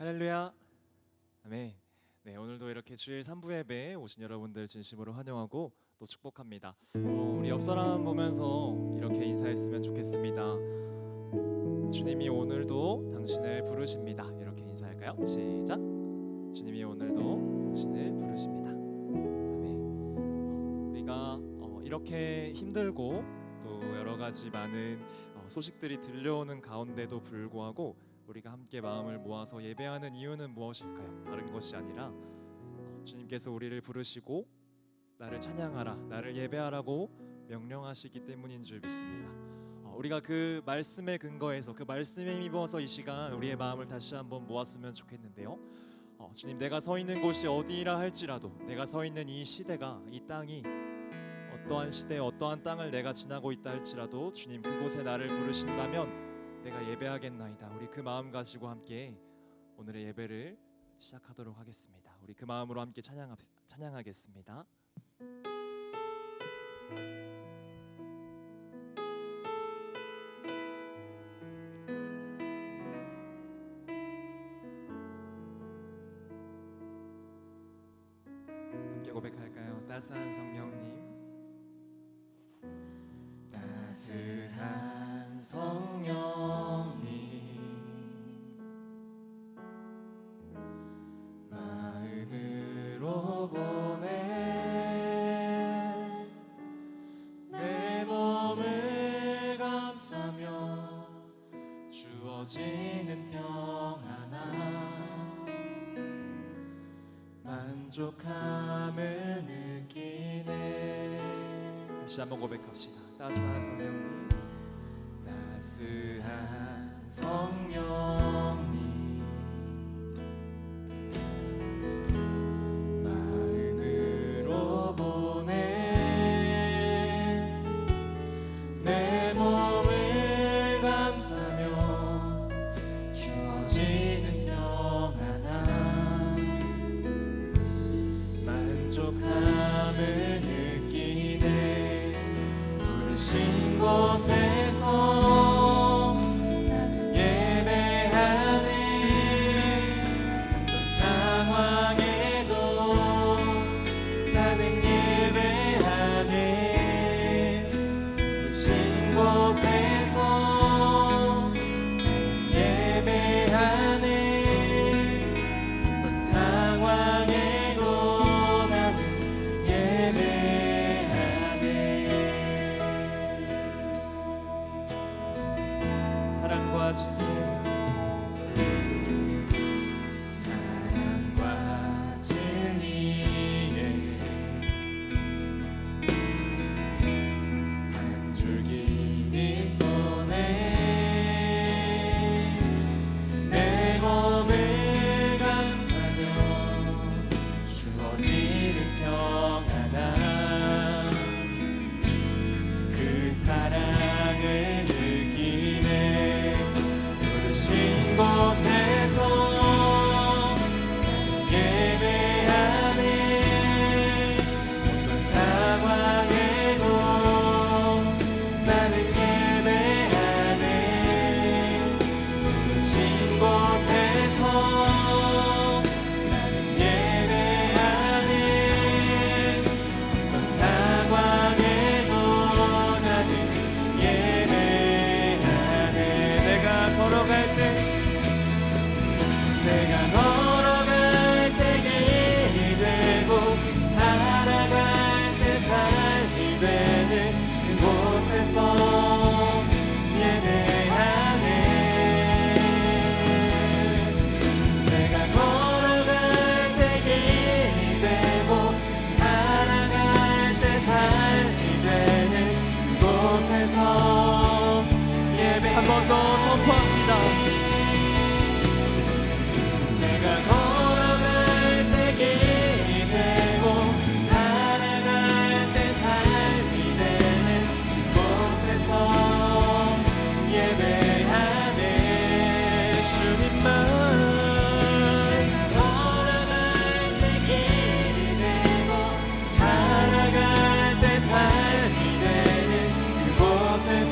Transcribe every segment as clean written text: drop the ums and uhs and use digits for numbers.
할렐루야. 아멘. 네, 오늘도 이렇게 주일 3부 예배에 오신 여러분들 진심으로 환영하고 또 축복합니다. 우리 옆 사람 보면서 이렇게 인사했으면 좋겠습니다. 주님이 오늘도 당신을 부르십니다. 이렇게 인사할까요? 시작. 주님이 오늘도 당신을 부르십니다. 아멘. 우리가 이렇게 힘들고 또 여러 가지 많은 소식들이 들려오는 가운데도 불구하고 우리가 함께 마음을 모아서 예배하는 이유는 무엇일까요? 다른 것이 아니라 주님께서 우리를 부르시고 나를 찬양하라, 나를 예배하라고 명령하시기 때문인 줄 믿습니다. 우리가 그 말씀에 근거해서 그 말씀에 입어서 이 시간 우리의 마음을 다시 한번 모았으면 좋겠는데요. 주님, 내가 서 있는 곳이 어디라 할지라도, 내가 서 있는 이 시대가, 이 땅이 어떠한 시대, 어떠한 땅을 내가 지나고 있다 할지라도 주님, 그곳에 나를 부르신다면 내가 예배하겠나이다. 우리 그 마음 가지고 함께 오늘의 예배를 시작하도록 하겠습니다. 우리 그 마음으로 함께 찬양하겠습니다. 함께 고백할까요? 따스한 성령님, 따스한 성령님, 마음으로 보내 내 몸을 감싸며 주어지는 평안함, 만족함을 느끼네. 다시 한번 고백합시다. 따스한 성령님, 따스한 성령님, 마음으로 보내 내 몸을 감싸며 주어지는 평안함, 만족함을 느끼네. 부르신 곳에서 나는 예배하네. 어떤 상황에도 나는 예배하네. 부르신 곳에서 나는 예배하네. 어떤 상황에도 나는 예배하네. 사랑과 진리, 사랑과 진리에 한 줄기 빛 보내 내 몸을 감싸며 주어지는 평안함, 그 사랑을 느끼네. 부르신 곳에서 나는 예배하네. 어떤 상황에도 나는 예배하네. 부르신 곳에서 나는 예배하네. 어떤 상황에도 나는 예배하네. 내가 걸어갈 때 길이 되고 살아갈 때 삶이 되는 그곳에서 예배하네. 내가 걸어갈 때 길이 되고 살아갈 때 삶이 되는 그곳에서 예배. 한 번 더 선포합시다. 내가 걸어갈 때 길이 되고 살아갈 때 삶이 되는 그곳에서 예배하네. 주님만. 내가 걸어갈 때 길이 되고 살아갈 때 삶이 되는 그곳에서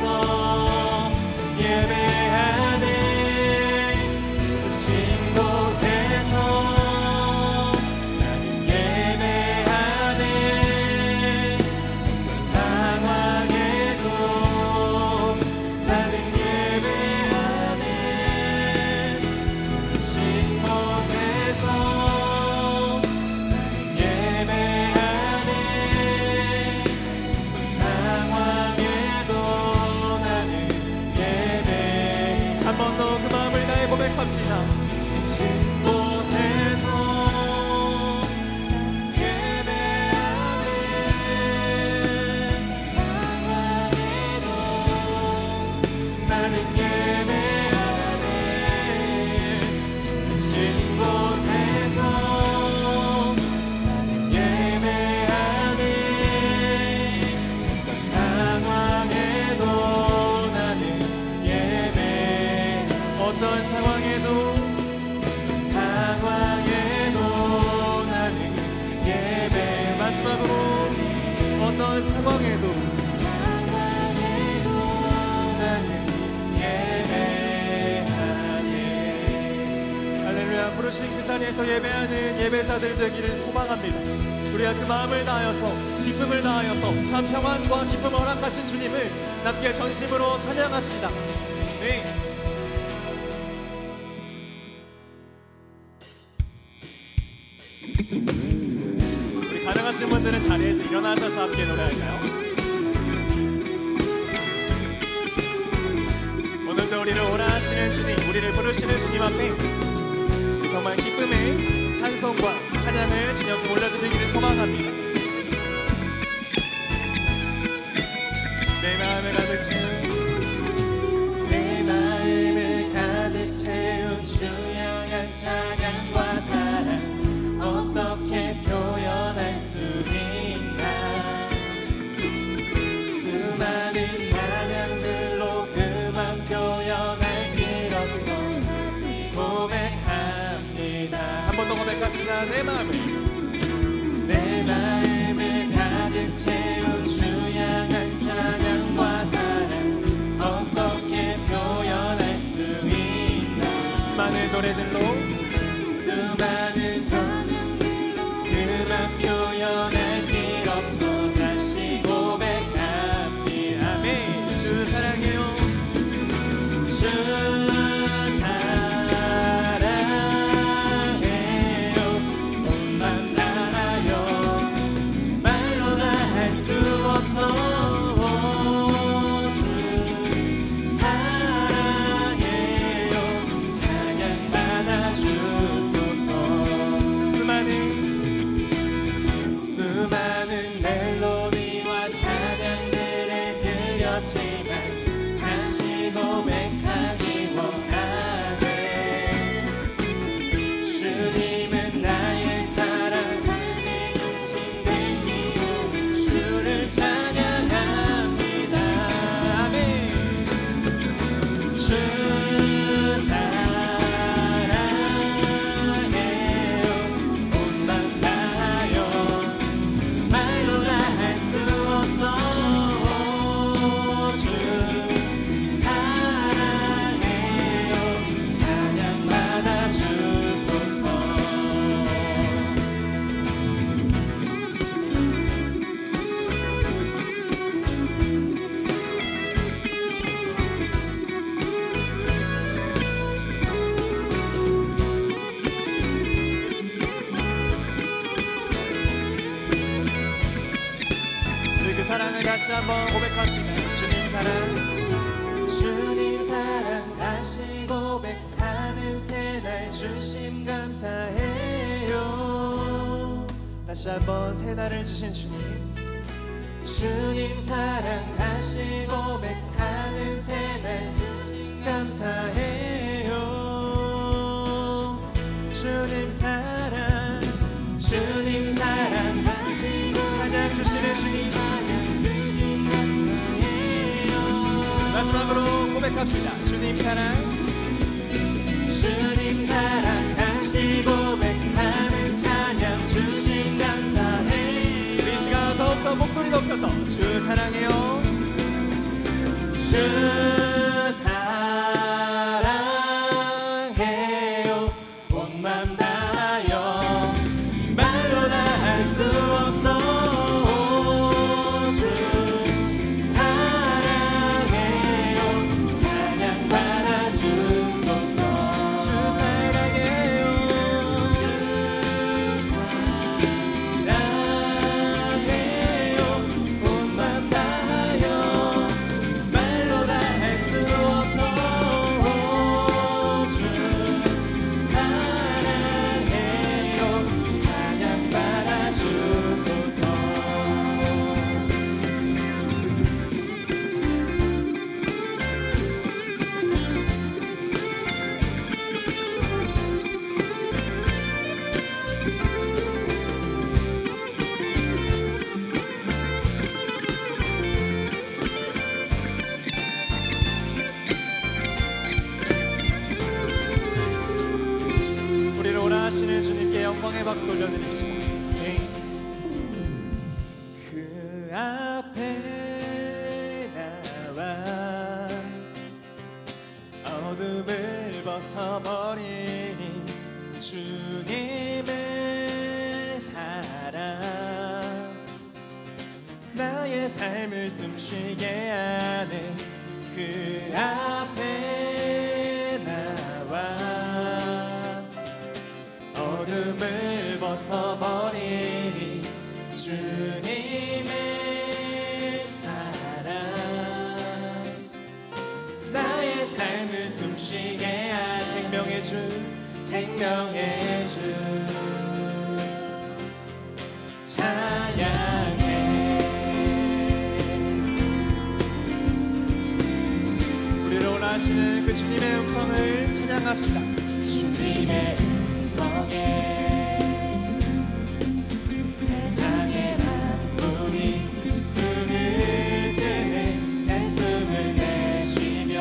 곳에서 예배하네 상황에도 나는 예배하네 신 곳에서 나는 예배하네 어떤 상황에도 나는 예배 어떤 상황에도 나는 예배 마지막으로 어떤 상황에도 나는 예배하네 할렐루야 부르신 그 자리에서 예배하는 예배자들 되기를 소망합니다. 우리가 그 마음을 다하여서 기쁨을 다하여서 참 평안과 기쁨을 허락하신 주님을 함께 전심으로 찬양합시다. 네. 우리 가능하신 분들은 자리에서 일어나셔서 함께 노래할까요? 오늘도 우리를 오라 하시는 주님, 우리를 부르시는 주님 앞에 정말 기쁨의 찬송과 찬양을 주님께 올려드리기를 소망합니다. 내 마음을 가득 채운 주영한 찬양과 사랑 어떻게 표현할 수 있나 수많은 찬양들로 그만 표현할 길 없어 고백합니다. 한 번 더 고백합시다. 내 마음을 가득 채운 주영한 찬양과 사랑 어떻게 표현할 수 있나 수많은 노래들로 수많은 그만 표현할 길 없어 다시 고백합니다. 아멘. 주 사랑해요 주 사랑해요 온맘 다하여 말로 다 할 수 없어 주 사랑해요 찬양받아 주소서 수많은 멜로디와 찬양들을 드렸지만 다시 고백하기 원하네 주님은 나의 사랑 삶의 중심 되시고 주를 찬양합니다. 아멘. 주 사랑해요 온맘 다하여 말로 다 할 수 없어 주 사랑해요 찬양받아 주소서. 그 사랑을 다시 한번 고백합시다. 주님 사랑 다시 고백하는 새날 주심 감사해요. 다시 한번 새날을 주신 주님 사랑 다시 고백하는 새날 주심 감사해요. 주님 사랑 다시 찬양 주시는 주님 마지막으로 고백합시다. 주님 사랑 다시 고백하는 찬양 주심 감사해. 우리 시간 더욱더 목소리 높여서 주 사랑해요 주 사랑해요 온맘 다하여 말로 다 할 수 없어 박수 올려드립시다. 네. 그 앞에 나와 어둠을 벗어버린 주님의 사랑, 나의 삶을 숨쉬게 하네. 그 앞에 나와 어둠을 벗어버린 주님의 사랑, 나의 삶을 숨쉬게 하 생명의 주, 생명의 주 찬양해. 우리를 원하시는 그 주님의 음성을 찬양합시다. 주님의 음성에 세상의 만물이 눈을 뜨네. 새 숨을 내쉬며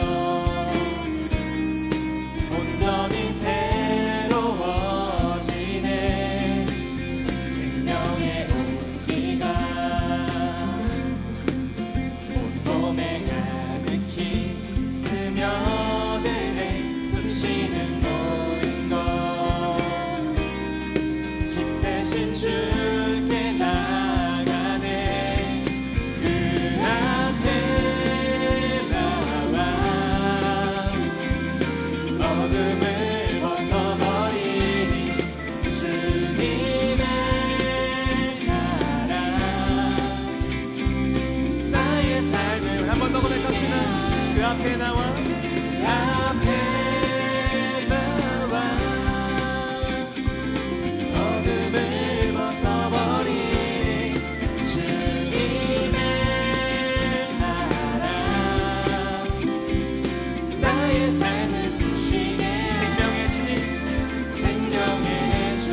온전히 새로워지네. 생명의 온기가 온몸에 가득히 스며드네. 숨쉬는 모든 것 집 대신 주께 나가네. 그 앞에 나와 어둠을 벗어버리니 주님의 사랑, 나의 삶을 한 번 더 고백합시다. 그 앞에 나와 그 앞에 나와 어둠을 벗어버리니 주님의 사랑, 나의 삶을 숨쉬게 생명의 주님, 생명의 주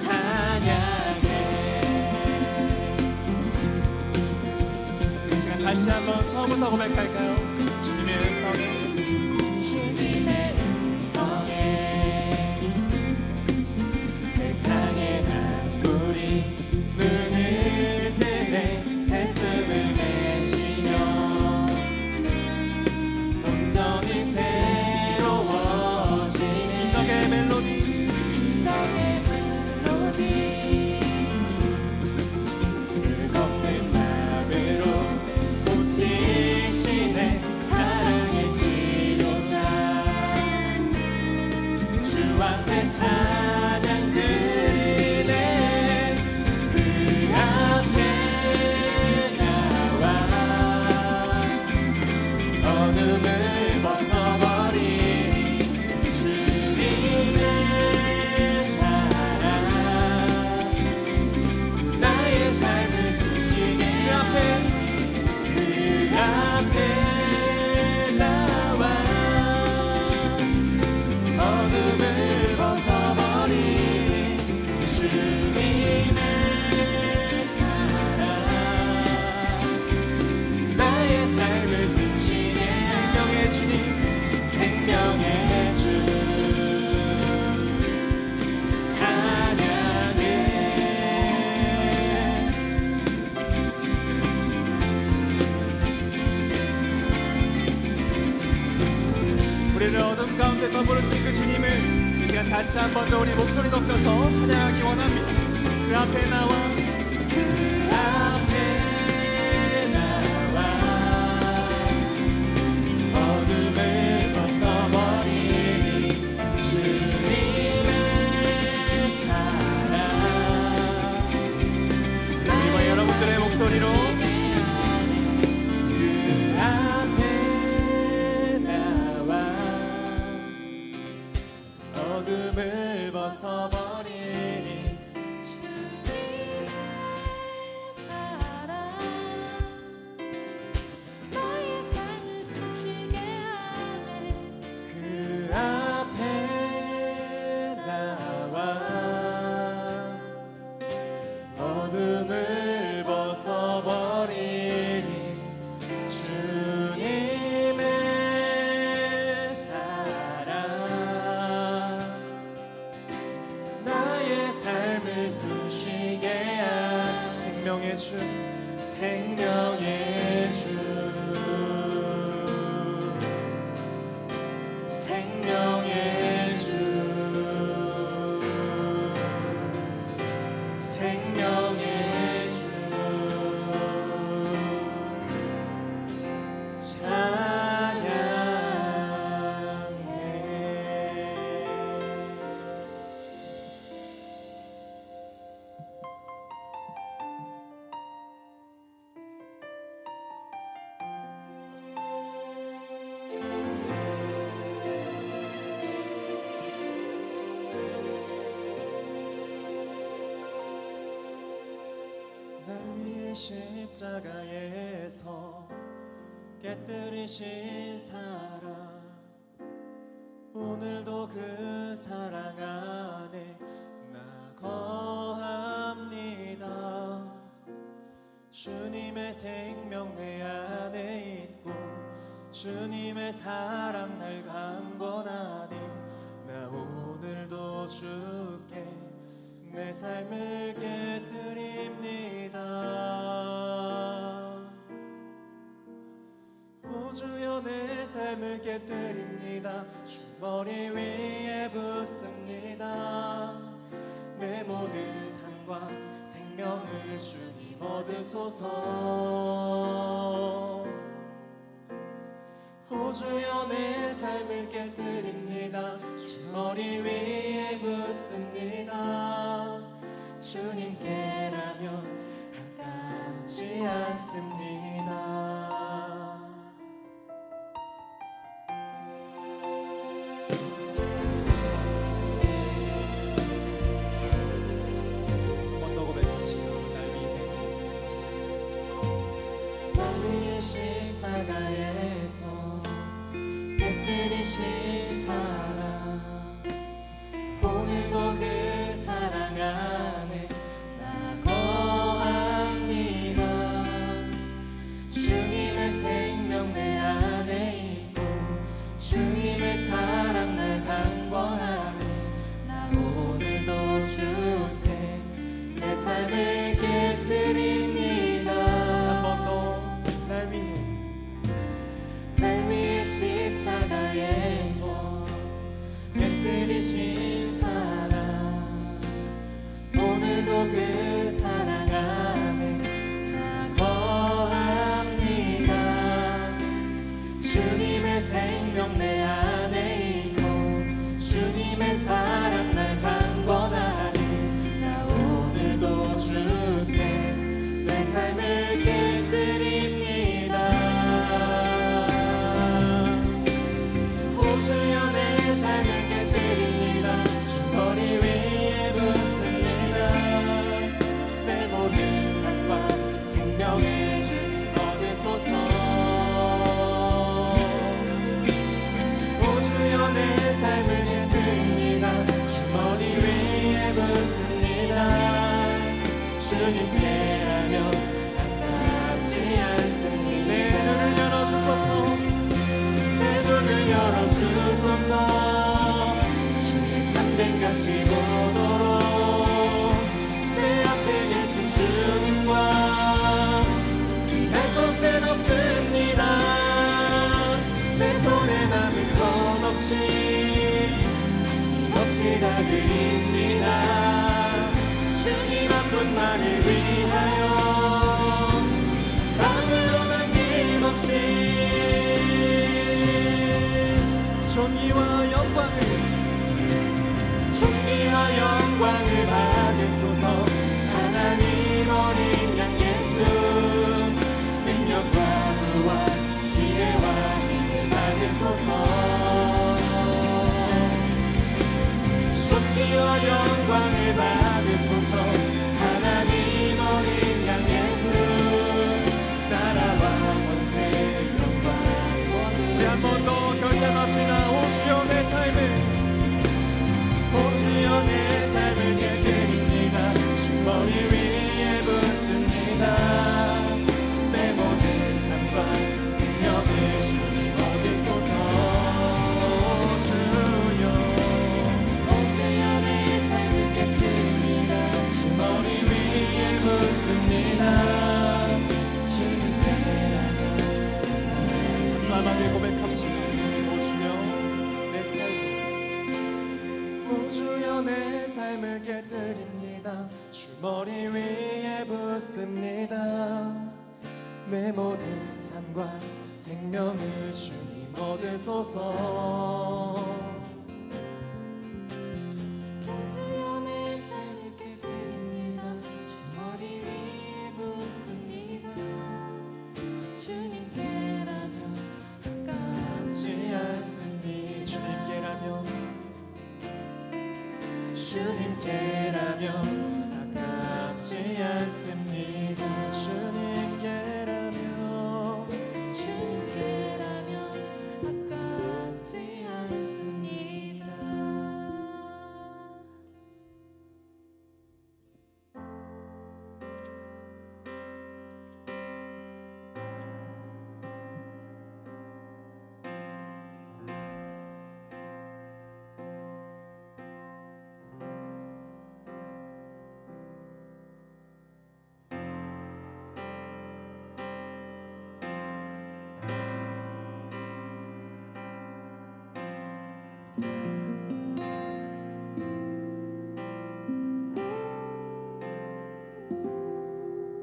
찬양해. 이 시간 다시 한번 처음부터 고백할까요? 주님의 음성에 주님의 음성에 세상의 만물이 눈을 뜨네. 새 숨을 내쉬며 온전히 새로워지네. 기적의 멜로디, 기적의 멜로디 끝없는 마음으로 꽂히시네. 사랑의 치료자 주 앞에 찬양 드리네. 그 앞에 나와 어둠을 벗어버리니 주님의 사랑, 나의 삶을 숨쉬게 그 앞에 나와 어둠을 벗어버린 주님의 사랑, 나의 삶을 숨쉬게 생명의 주님, 생명의 주 찬양해. 우리를 어둠 가운데서 부르신 그 주님을 이 시간 다시 한 번 더 우리 목소리 높여서 찬양하기 원합니다. 그 앞에 나와 그 앞에 나와 어둠을 벗어버리니 주님의 사랑, 우리와 여러분들의 목소리로 그 앞에 나와 어둠을 벗어버리니 주님의 사랑, 생명의 주 생명의 주 생명의 주 날 위해 십자가에서 깨뜨리신 사랑 오늘도 그 사랑 안에 나 거합니다. 주님의 생명 내 안에 있고 주님의 사랑 날 강권하니 나 오늘도 주께 내 삶을 깨뜨립니다. 오 주여 내 삶을 깨뜨립니다. 주 머리 위에 붓습니다. 내 모든 삶과 생명을 주님 얻으소서. 오 주여 내 삶을 깨뜨립니다. 주 머리 위에 붓습니다. 주님께라면 아깝지 않습니다. 언더 고백하시 날 위해 십자가에서 깨뜨리신 사랑 오늘도 그 사랑 안에 나 거합니다. 주님의 생명 내 안에 있고 주님의 사랑 날 강권하니 나 오늘도 주께 내 삶을 깨뜨립니다. 한 번 더 날 위해 십자가에서 깨뜨리신 사랑 오늘도 그 사랑 안에 나 거합니다. 주님의 생명 내 안에 있고 주님의 사랑 날 강권하니 나 오늘도 주께 내 삶을 깨뜨립니다. 오 주여 내 삶을 깨뜨립니다. 주 머리 위에 붓습니다. 내 모든 삶과 생명의 주님 얻으소서. 오 주여 내 삶을 깨뜨립니다. 주 머리 위에 붓습니다. 주님께라면 아깝지 않습니다. 내 눈을 열어주소서. 내 눈을 열어주소서. 주의 참된같이 보도록 내 앞에 계신 주님과 피할 것은 없습니다. 내 손에 남은 것 없이 힘없이 다 드립니다. 주님 한 분만을 위하여 아무도 남김없이 존귀와 영광을 받으소서. 하나님 어린 양 예수 능력과 부와 지혜와 힘을 받으소서. 존귀와 영광을 내 모든 삶과 생명을 주님 얻으소서. 주여 내 삶을 이렇게 드립니다. 주 머리 위에 묻습니다. 주님께라면 아깝지 않습니. 주님께라면 아깝지 않습니다. 주님께라면 아깝지 않습니다.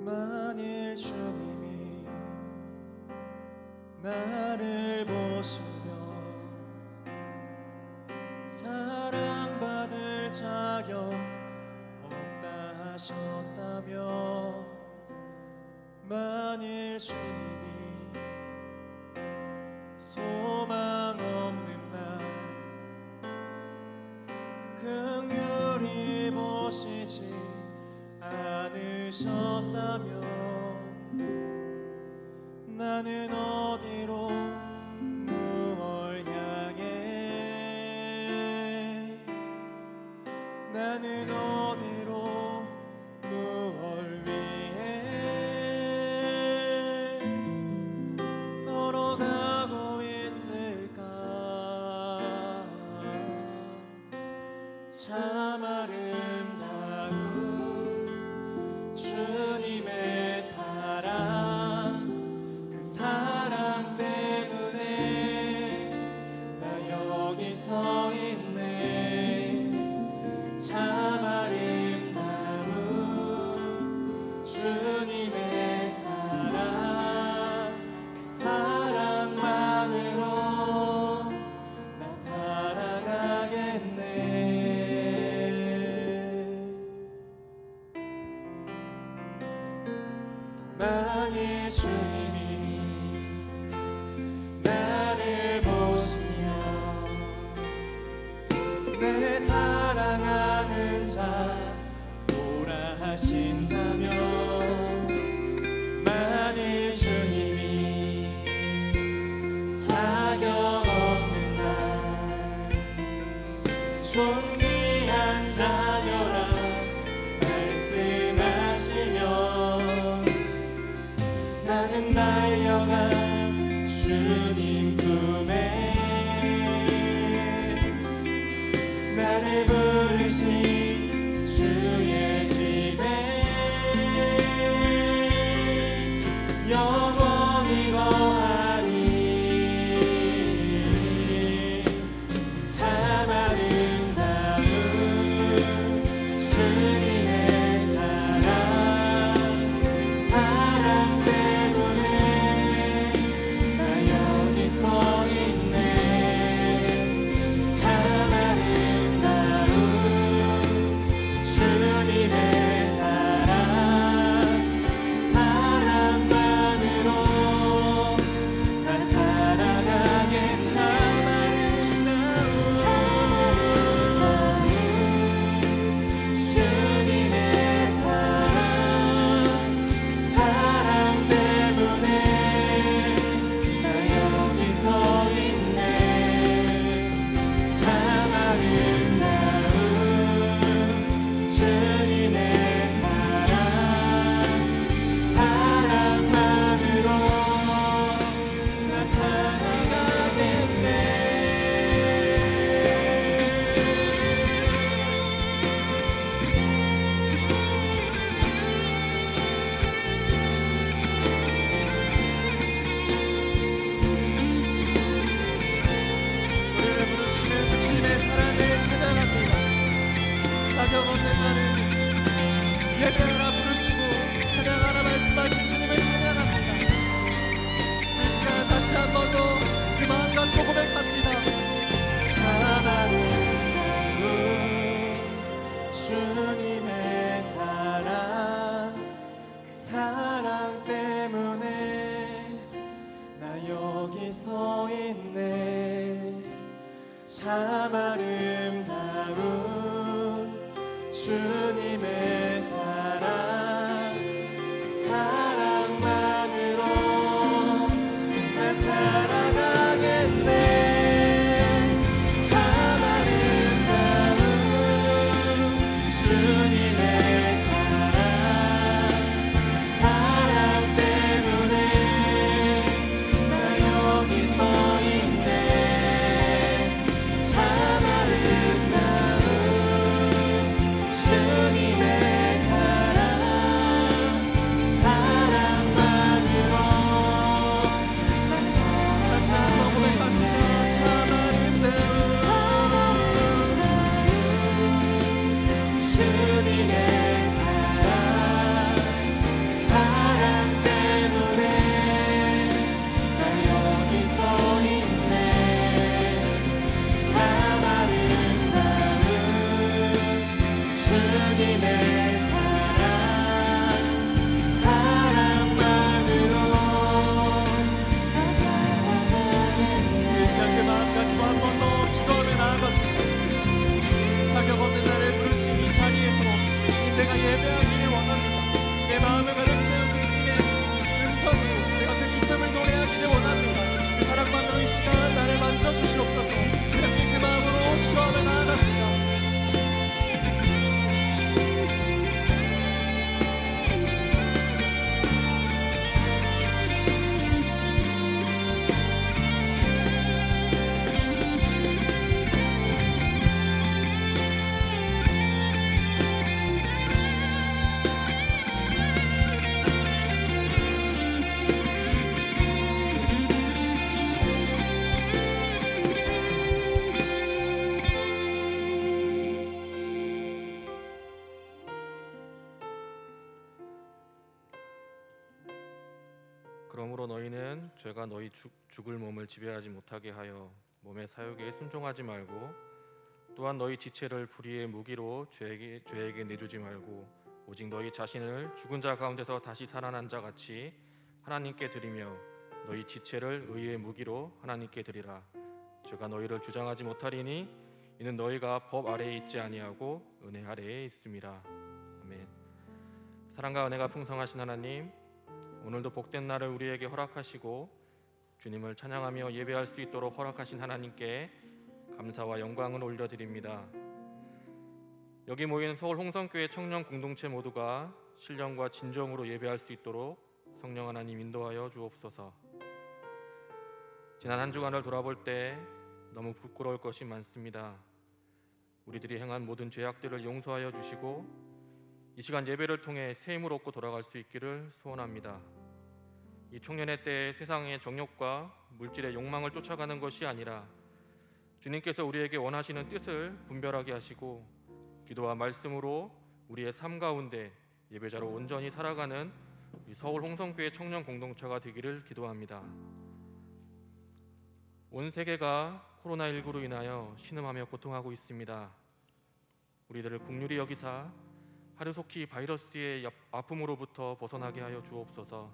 만일 주님이 나를 보시며 사랑받을 자격 없다 하셨다면, 만일 주님이 소망 없는 날 긍휼히 보시지 않으셨다면, 나는 어디로 무얼 향해, 나는 어디로 무얼 위해 걸어가고 있을까. 참 아름다운 주님의 사랑, 그 사랑 때문에 나 여기 서 있네. 참 아름다운 주님의 사랑, 그 사랑만으로 나 살아가겠네. 만일 주님이 나를 보시며 내 사랑하는 자 오라 하신다면, 만일 주님이 자격 없는 날 존귀한 자녀라 말씀하시면, 나는 달려가 주님 품에 나를 부르신 주의 집에 영원히 거하리. 참 아름다운 주님의 사랑, 사랑 때문에 나 여기 참 아름다운 주님의 사랑, 그 사랑만으로 나 살아가겠네. 참 아름다운 주님의 사랑, 사랑 때문에 나 여기 서 있네. 참 아름다운 주님의 사랑, 사랑만으로 다시 한번 고백합시다. 참 아름다운 주님의 사랑, 사랑 때문에 나 여기 서 있네. 참 아름다운 주님의 사랑, 사랑만으로 나 살아가겠네. 이 시간 그 마음 가지고 한 번 더 기도하며 나아갑시다. 자격 없는 나를 부르신 이 자리에서 주님 내가 예배하기를 원합니다. 내 마음을 가득 채운 그 주님의 음성으로 내가 그 기쁨을 노래하기를 원합니다. 그 사랑만으로 이 시간 나를 만져주시옵소서. 함께 그 마음으로 기도하며 나아갑시다. 그러므로 너희는 죄가 너희 죽을 몸을 지배하지 못하게 하여 몸의 사욕에 순종하지 말고, 또한 너희 지체를 불의의 무기로 죄에게 내주지 말고, 오직 너희 자신을 죽은 자 가운데서 다시 살아난 자 같이 하나님께 드리며 너희 지체를 의의 무기로 하나님께 드리라. 죄가 너희를 주장하지 못하리니 이는 너희가 법 아래에 있지 아니하고 은혜 아래에 있음이라. 아멘. 사랑과 은혜가 풍성하신 하나님, 오늘도 복된 날을 우리에게 허락하시고 주님을 찬양하며 예배할 수 있도록 허락하신 하나님께 감사와 영광을 올려드립니다. 여기 모인 서울 홍성교회 청년 공동체 모두가 신령과 진정으로 예배할 수 있도록 성령 하나님 인도하여 주옵소서. 지난 한 주간을 돌아볼 때 너무 부끄러울 것이 많습니다. 우리들이 행한 모든 죄악들을 용서하여 주시고 이 시간 예배를 통해 새 힘을 얻고 돌아갈 수 있기를 소원합니다. 이 청년의 때에 세상의 정욕과 물질의 욕망을 쫓아가는 것이 아니라 주님께서 우리에게 원하시는 뜻을 분별하게 하시고 기도와 말씀으로 우리의 삶 가운데 예배자로 온전히 살아가는 이 서울 홍성교회 청년 공동체가 되기를 기도합니다. 온 세계가 코로나19로 인하여 신음하며 고통하고 있습니다. 우리들을 긍휼히 여기사 하루속히 바이러스의 아픔으로부터 벗어나게 하여 주옵소서.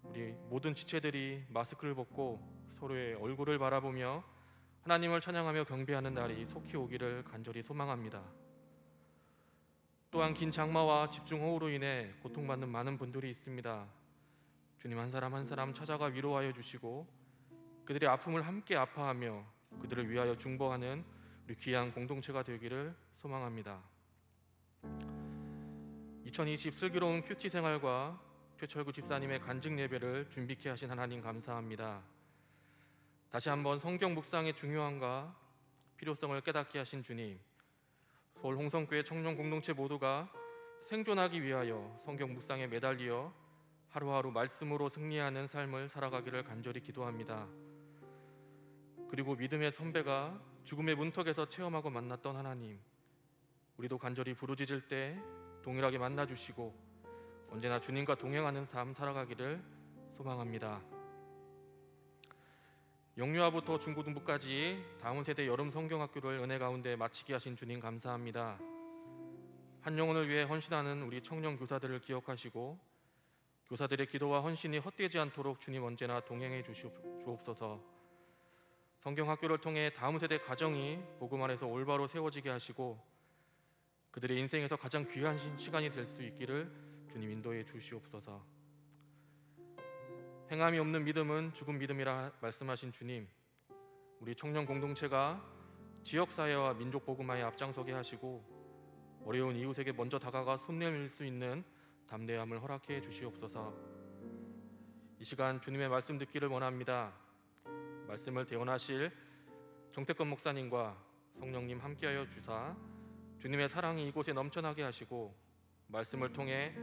우리 모든 지체들이 마스크를 벗고 서로의 얼굴을 바라보며 하나님을 찬양하며 경배하는 날이 속히 오기를 간절히 소망합니다. 또한 긴 장마와 집중호우로 인해 고통받는 많은 분들이 있습니다. 주님 한 사람 한 사람 찾아가 위로하여 주시고 그들의 아픔을 함께 아파하며 그들을 위하여 중보하는 우리 귀한 공동체가 되기를 소망합니다. 2020 슬기로운 큐티 생활과 최철구 집사님의 간증 예배를 준비케 하신 하나님 감사합니다. 다시 한번 성경 묵상의 중요함과 필요성을 깨닫게 하신 주님, 서울 홍성교회 청년 공동체 모두가 생존하기 위하여 성경 묵상에 매달리어 하루하루 말씀으로 승리하는 삶을 살아가기를 간절히 기도합니다. 그리고 믿음의 선배가 죽음의 문턱에서 체험하고 만났던 하나님, 우리도 간절히 부르짖을 때 동일하게 만나주시고 언제나 주님과 동행하는 삶 살아가기를 소망합니다. 영유아부터 중고등부까지 다음 세대 여름 성경학교를 은혜 가운데 마치게 하신 주님 감사합니다. 한 영혼을 위해 헌신하는 우리 청년 교사들을 기억하시고 교사들의 기도와 헌신이 헛되지 않도록 주님 언제나 동행해 주옵소서. 성경 학교를 통해 다음 세대 가정이 복음 안에서 올바로 세워지게 하시고 그들의 인생에서 가장 귀한 시간이 될 수 있기를 주님 인도해 주시옵소서. 행함이 없는 믿음은 죽은 믿음이라 말씀하신 주님, 우리 청년 공동체가 지역사회와 민족 복음화에 앞장서게 하시고 어려운 이웃에게 먼저 다가가 손 내밀 수 있는 담대함을 허락해 주시옵소서. 이 시간 주님의 말씀 듣기를 원합니다. 말씀을 대언하실 정태권 목사님과 성령님 함께하여 주사 주님의 사랑이 이곳에 넘쳐나게 하시고 말씀을 통해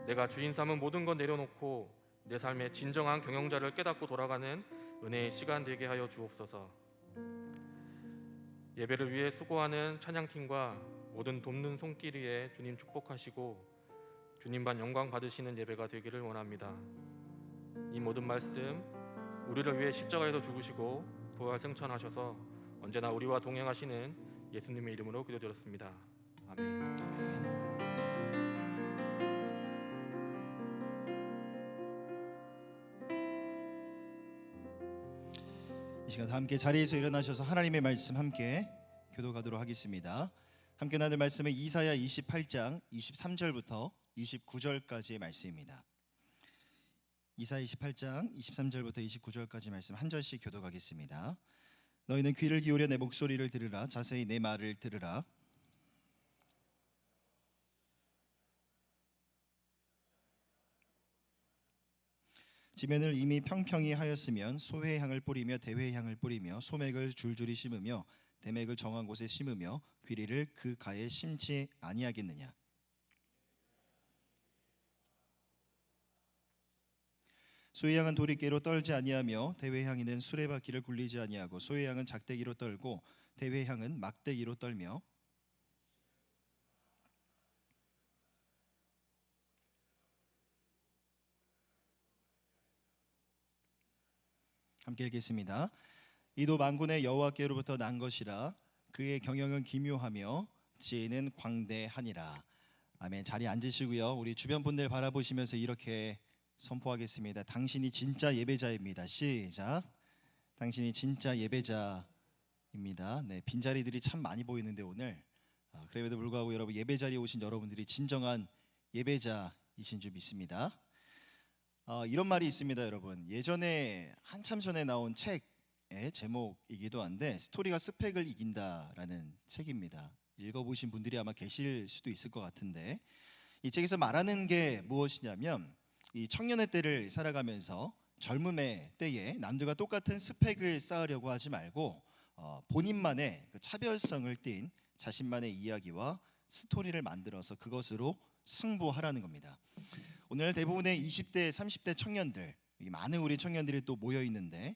내가 주인 삼은 모든 것 내려놓고 내 삶의 진정한 경영자를 깨닫고 돌아가는 은혜의 시간 되게 하여 주옵소서. 예배를 위해 수고하는 찬양팀과 모든 돕는 손길에 주님 축복하시고 주님만 영광 받으시는 예배가 되기를 원합니다. 이 모든 말씀 우리를 위해 십자가에서 죽으시고 부활 승천하셔서 언제나 우리와 동행하시는 예수님의 이름으로 기도드렸습니다. 아멘. 이 시간 함께 자리에서 일어나셔서 하나님의 말씀 함께 교도하도록 하겠습니다. 함께 나눌 말씀은 이사야 28장 23절부터 29절까지의 말씀입니다. 이사야 28장 23절부터 29절까지 말씀 한 절씩 교도하겠습니다. 너희는 귀를 기울여 내 목소리를 들으라. 자세히 내 말을 들으라. 지면을 이미 평평히 하였으면 소의 향을 뿌리며 대회의 향을 뿌리며 소맥을 줄줄이 심으며 대맥을 정한 곳에 심으며 귀리를 그 가에 심지 아니하겠느냐. 소의 향은 도리깨로 떨지 아니하며 대회의 향이는 수레바퀴를 굴리지 아니하고 소의 향은 작대기로 떨고 대회의 향은 막대기로 떨며 함께 읽겠습니다. 이도 만군의 여호와께로부터 난 것이라. 그의 경영은 기묘하며 지혜는 광대하니라. 아멘. 자리에 앉으시고요. 우리 주변 분들 바라보시면서 이렇게 선포하겠습니다. 당신이 진짜 예배자입니다. 시작. 당신이 진짜 예배자입니다. 네, 빈자리들이 참 많이 보이는데 오늘 그럼에도 불구하고 여러분 예배 자리에 오신 여러분들이 진정한 예배자이신 줄 믿습니다. 이런 말이 있습니다, 여러분. 예전에 한참 전에 나온 책의 제목이기도 한데 스토리가 스펙을 이긴다라는 책입니다. 읽어보신 분들이 아마 계실 수도 있을 것 같은데 이 책에서 말하는 게 무엇이냐면 이 청년의 때를 살아가면서 젊음의 때에 남들과 똑같은 스펙을 쌓으려고 하지 말고 본인만의 그 차별성을 띤 자신만의 이야기와 스토리를 만들어서 그것으로 승부하라는 겁니다. 오늘 대부분의 20대, 30대 청년들, 많은 우리 청년들이 또 모여 있는데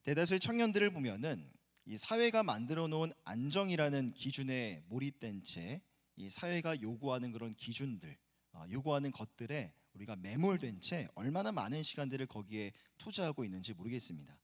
대다수의 청년들을 보면은 이 사회가 만들어 놓은 안정이라는 기준에 몰입된 채 이 사회가 요구하는 그런 기준들, 요구하는 것들에 우리가 매몰된 채 얼마나 많은 시간들을 거기에 투자하고 있는지 모르겠습니다.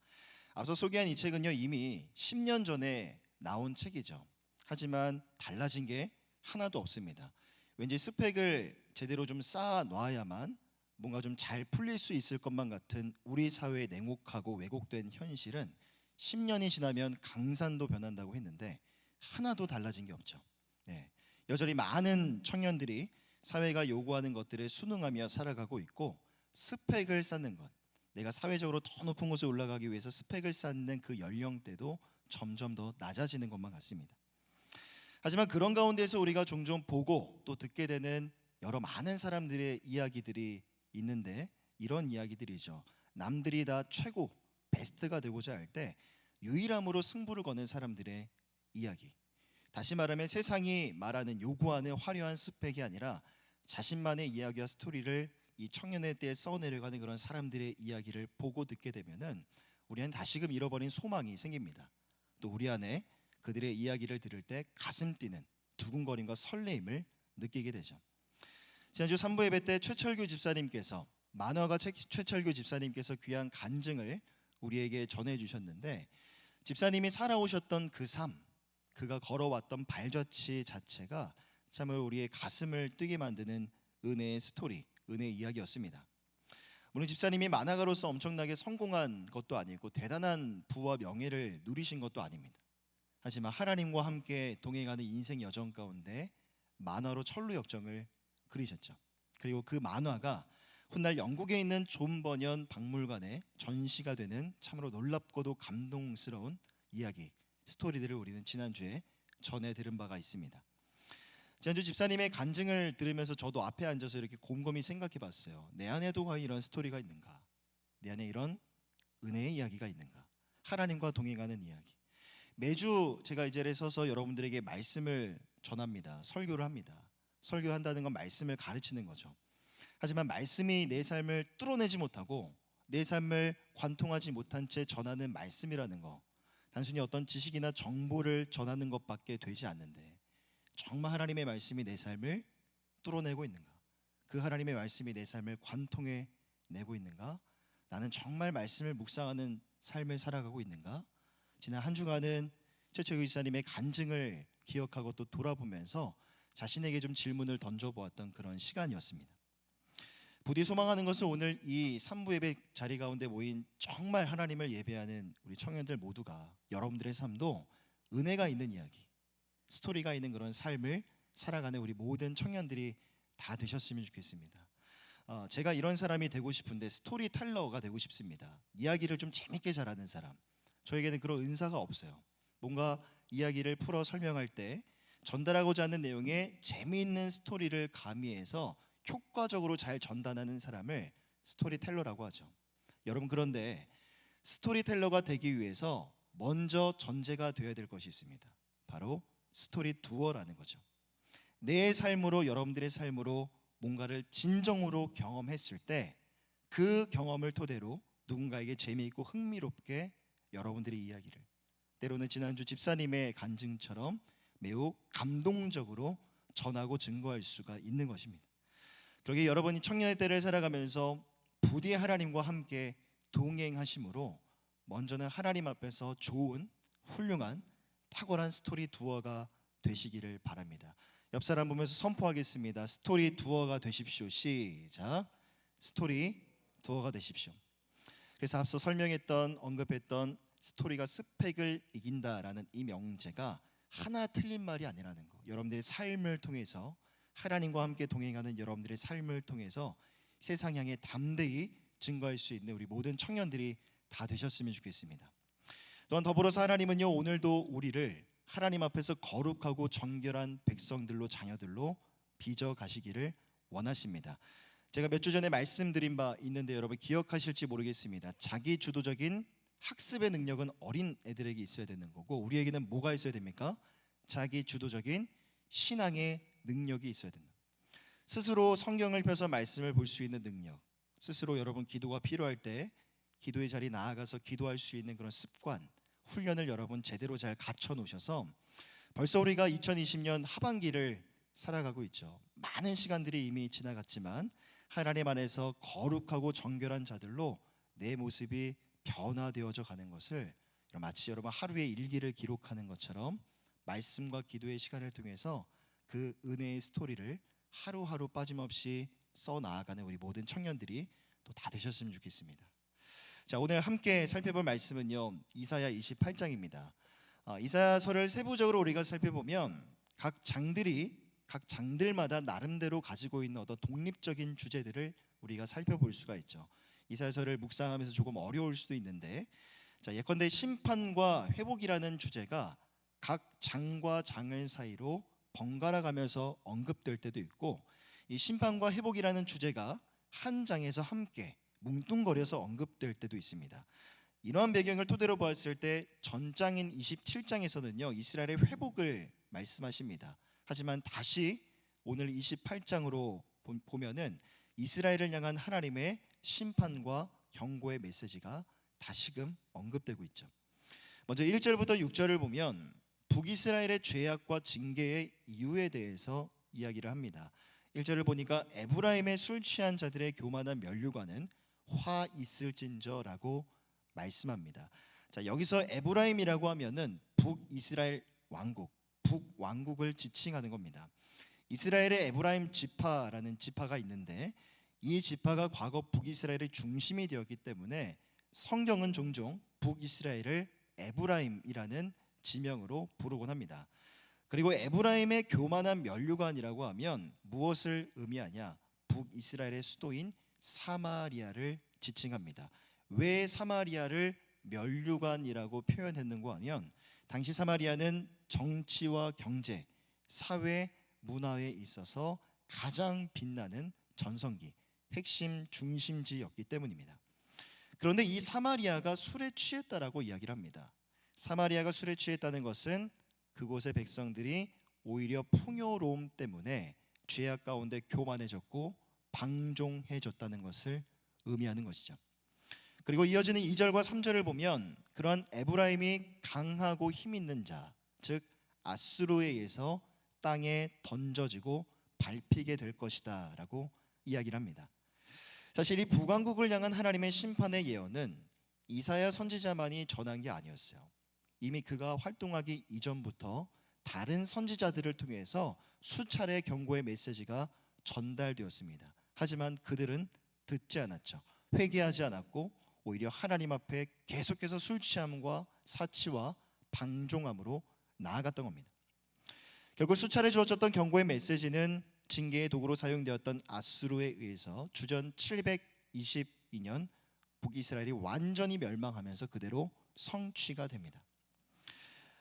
앞서 소개한 이 책은요 이미 10년 전에 나온 책이죠. 하지만 달라진 게 하나도 없습니다. 왠지 스펙을 제대로 좀 쌓아 놔야만 뭔가 좀 잘 풀릴 수 있을 것만 같은 우리 사회의 냉혹하고 왜곡된 현실은 10년이 지나면 강산도 변한다고 했는데 하나도 달라진 게 없죠. 네, 여전히 많은 청년들이 사회가 요구하는 것들에 순응하며 살아가고 있고 스펙을 쌓는 것, 내가 사회적으로 더 높은 곳에 올라가기 위해서 스펙을 쌓는 그 연령대도 점점 더 낮아지는 것만 같습니다. 하지만 그런 가운데서 우리가 종종 보고 또 듣게 되는 여러 많은 사람들의 이야기들이 있는데 이런 이야기들이죠. 남들이 다 최고, 베스트가 되고자 할 때 유일함으로 승부를 거는 사람들의 이야기. 다시 말하면 세상이 말하는 요구하는 화려한 스펙이 아니라 자신만의 이야기와 스토리를 이 청년의 때에 써내려가는 그런 사람들의 이야기를 보고 듣게 되면은 우리는 다시금 잃어버린 소망이 생깁니다. 또 우리 안에 그들의 이야기를 들을 때 가슴 뛰는 두근거림과 설레임을 느끼게 되죠. 지난주 3부 예배 때 최철규 집사님께서 만화가 최철규 집사님께서 귀한 간증을 우리에게 전해주셨는데 집사님이 살아오셨던 그 삶, 그가 걸어왔던 발자취 자체가 참으로 우리의 가슴을 뛰게 만드는 은혜의 스토리, 은혜의 이야기였습니다. 오늘 집사님이 만화가로서 엄청나게 성공한 것도 아니고 대단한 부와 명예를 누리신 것도 아닙니다. 하지만 하나님과 함께 동행하는 인생 여정 가운데 만화로 철로 역정을 그리셨죠. 그리고 그 만화가 훗날 영국에 있는 존 버년 박물관에 전시가 되는 참으로 놀랍고도 감동스러운 이야기, 스토리들을 우리는 지난주에 전해 들은 바가 있습니다. 지난주 집사님의 간증을 들으면서 저도 앞에 앉아서 이렇게 곰곰이 생각해 봤어요. 내 안에도 과연 이런 스토리가 있는가? 내 안에 이런 은혜의 이야기가 있는가? 하나님과 동행하는 이야기. 매주 제가 이 자리에 서서 여러분들에게 말씀을 전합니다. 설교를 합니다. 설교한다는 건 말씀을 가르치는 거죠. 하지만 말씀이 내 삶을 뚫어내지 못하고 내 삶을 관통하지 못한 채 전하는 말씀이라는 거, 단순히 어떤 지식이나 정보를 전하는 것밖에 되지 않는데, 정말 하나님의 말씀이 내 삶을 뚫어내고 있는가? 그 하나님의 말씀이 내 삶을 관통해 내고 있는가? 나는 정말 말씀을 묵상하는 삶을 살아가고 있는가? 지난 한 주간은 최철규 지사님의 간증을 기억하고 또 돌아보면서 자신에게 좀 질문을 던져보았던 그런 시간이었습니다. 부디 소망하는 것은 오늘 이 3부 예배 자리 가운데 모인 정말 하나님을 예배하는 우리 청년들 모두가 여러분들의 삶도 은혜가 있는 이야기, 스토리가 있는 그런 삶을 살아가는 우리 모든 청년들이 다 되셨으면 좋겠습니다. 제가 이런 사람이 되고 싶은데 스토리텔러가 되고 싶습니다. 이야기를 좀 재밌게 잘하는 사람. 저에게는 그런 은사가 없어요. 뭔가 이야기를 풀어 설명할 때 전달하고자 하는 내용에 재미있는 스토리를 가미해서 효과적으로 잘 전달하는 사람을 스토리텔러라고 하죠. 여러분, 그런데 스토리텔러가 되기 위해서 먼저 전제가 되어야 될 것이 있습니다. 바로 스토리 두어라는 거죠. 내 삶으로, 여러분들의 삶으로 뭔가를 진정으로 경험했을 때 그 경험을 토대로 누군가에게 재미있고 흥미롭게 여러분들의 이야기를, 때로는 지난주 집사님의 간증처럼 매우 감동적으로 전하고 증거할 수가 있는 것입니다. 그러기에 여러분이 청년의 때를 살아가면서 부디 하나님과 함께 동행하심으로 먼저는 하나님 앞에서 좋은, 훌륭한, 탁월한 스토리 두어가 되시기를 바랍니다. 옆 사람 보면서 선포하겠습니다. 스토리 두어가 되십시오. 시작. 스토리 두어가 되십시오. 그래서 앞서 설명했던, 언급했던 스토리가 스펙을 이긴다라는 이 명제가 하나 틀린 말이 아니라는 거. 여러분들의 삶을 통해서, 하나님과 함께 동행하는 여러분들의 삶을 통해서 세상 향해 담대히 증거할 수 있는 우리 모든 청년들이 다 되셨으면 좋겠습니다. 또한 더불어서 하나님은요, 오늘도 우리를 하나님 앞에서 거룩하고 정결한 백성들로, 자녀들로 빚어 가시기를 원하십니다. 제가 몇 주 전에 말씀드린 바 있는데 여러분 기억하실지 모르겠습니다. 자기 주도적인 학습의 능력은 어린 애들에게 있어야 되는 거고, 우리에게는 뭐가 있어야 됩니까? 자기 주도적인 신앙의 능력이 있어야 된다. 스스로 성경을 펴서 말씀을 볼 수 있는 능력, 스스로 여러분 기도가 필요할 때 기도의 자리 나아가서 기도할 수 있는 그런 습관, 훈련을 여러분 제대로 잘 갖춰 놓으셔서 벌써 우리가 2020년 하반기를 살아가고 있죠. 많은 시간들이 이미 지나갔지만 하나님 안에서 거룩하고 정결한 자들로 내 모습이 변화되어져 가는 것을 마치 여러분 하루의 일기를 기록하는 것처럼 말씀과 기도의 시간을 통해서 그 은혜의 스토리를 하루하루 빠짐없이 써 나아가는 우리 모든 청년들이 또 다 되셨으면 좋겠습니다. 자, 오늘 함께 살펴볼 말씀은요, 이사야 28장입니다. 이사야서를 세부적으로 우리가 살펴보면 각 장들마다 나름대로 가지고 있는 어떤 독립적인 주제들을 우리가 살펴볼 수가 있죠. 이사야서를 묵상하면서 조금 어려울 수도 있는데, 자, 예컨대 심판과 회복이라는 주제가 각 장과 장을 사이로 번갈아 가면서 언급될 때도 있고, 이 심판과 회복이라는 주제가 한 장에서 함께 뭉뚱거려서 언급될 때도 있습니다. 이러한 배경을 토대로 보았을 때 전장인 27장에서는요 이스라엘의 회복을 말씀하십니다. 하지만 다시 오늘 28장으로 보면은 이스라엘을 향한 하나님의 심판과 경고의 메시지가 다시금 언급되고 있죠. 먼저 1절부터 6절을 보면 북이스라엘의 죄악과 징계의 이유에 대해서 이야기를 합니다. 1절을 보니까 에브라임의 술 취한 자들의 교만한 면류관은 화 있을진저라고 말씀합니다. 자, 여기서 에브라임이라고 하면은 북이스라엘 왕국, 북왕국을 지칭하는 겁니다. 이스라엘의 에브라임 지파라는 지파가 있는데 이 지파가 과거 북이스라엘의 중심이 되었기 때문에 성경은 종종 북이스라엘을 에브라임이라는 지명으로 부르곤 합니다. 그리고 에브라임의 교만한 면류관이라고 하면 무엇을 의미하냐? 북이스라엘의 수도인 사마리아를 지칭합니다. 왜 사마리아를 면류관이라고 표현했는가 하면 당시 사마리아는 정치와 경제, 사회, 문화에 있어서 가장 빛나는 전성기, 핵심 중심지였기 때문입니다. 그런데 이 사마리아가 술에 취했다라고 이야기를 합니다. 사마리아가 술에 취했다는 것은 그곳의 백성들이 오히려 풍요로움 때문에 죄악 가운데 교만해졌고 방종해졌다는 것을 의미하는 것이죠. 그리고 이어지는 2절과 3절을 보면 그러한 에브라임이 강하고 힘 있는 자, 즉 아수르에 의해서 땅에 던져지고 밟히게 될 것이다 라고 이야기를 합니다. 사실 이 북왕국을 향한 하나님의 심판의 예언은 이사야 선지자만이 전한 게 아니었어요. 이미 그가 활동하기 이전부터 다른 선지자들을 통해서 수차례 경고의 메시지가 전달되었습니다. 하지만 그들은 듣지 않았죠. 회개하지 않았고 오히려 하나님 앞에 계속해서 술 취함과 사치와 방종함으로 나아갔던 겁니다. 결국 수차례 주어졌던 경고의 메시지는 징계의 도구로 사용되었던 아수르에 의해서 주전 722년 북이스라엘이 완전히 멸망하면서 그대로 성취가 됩니다.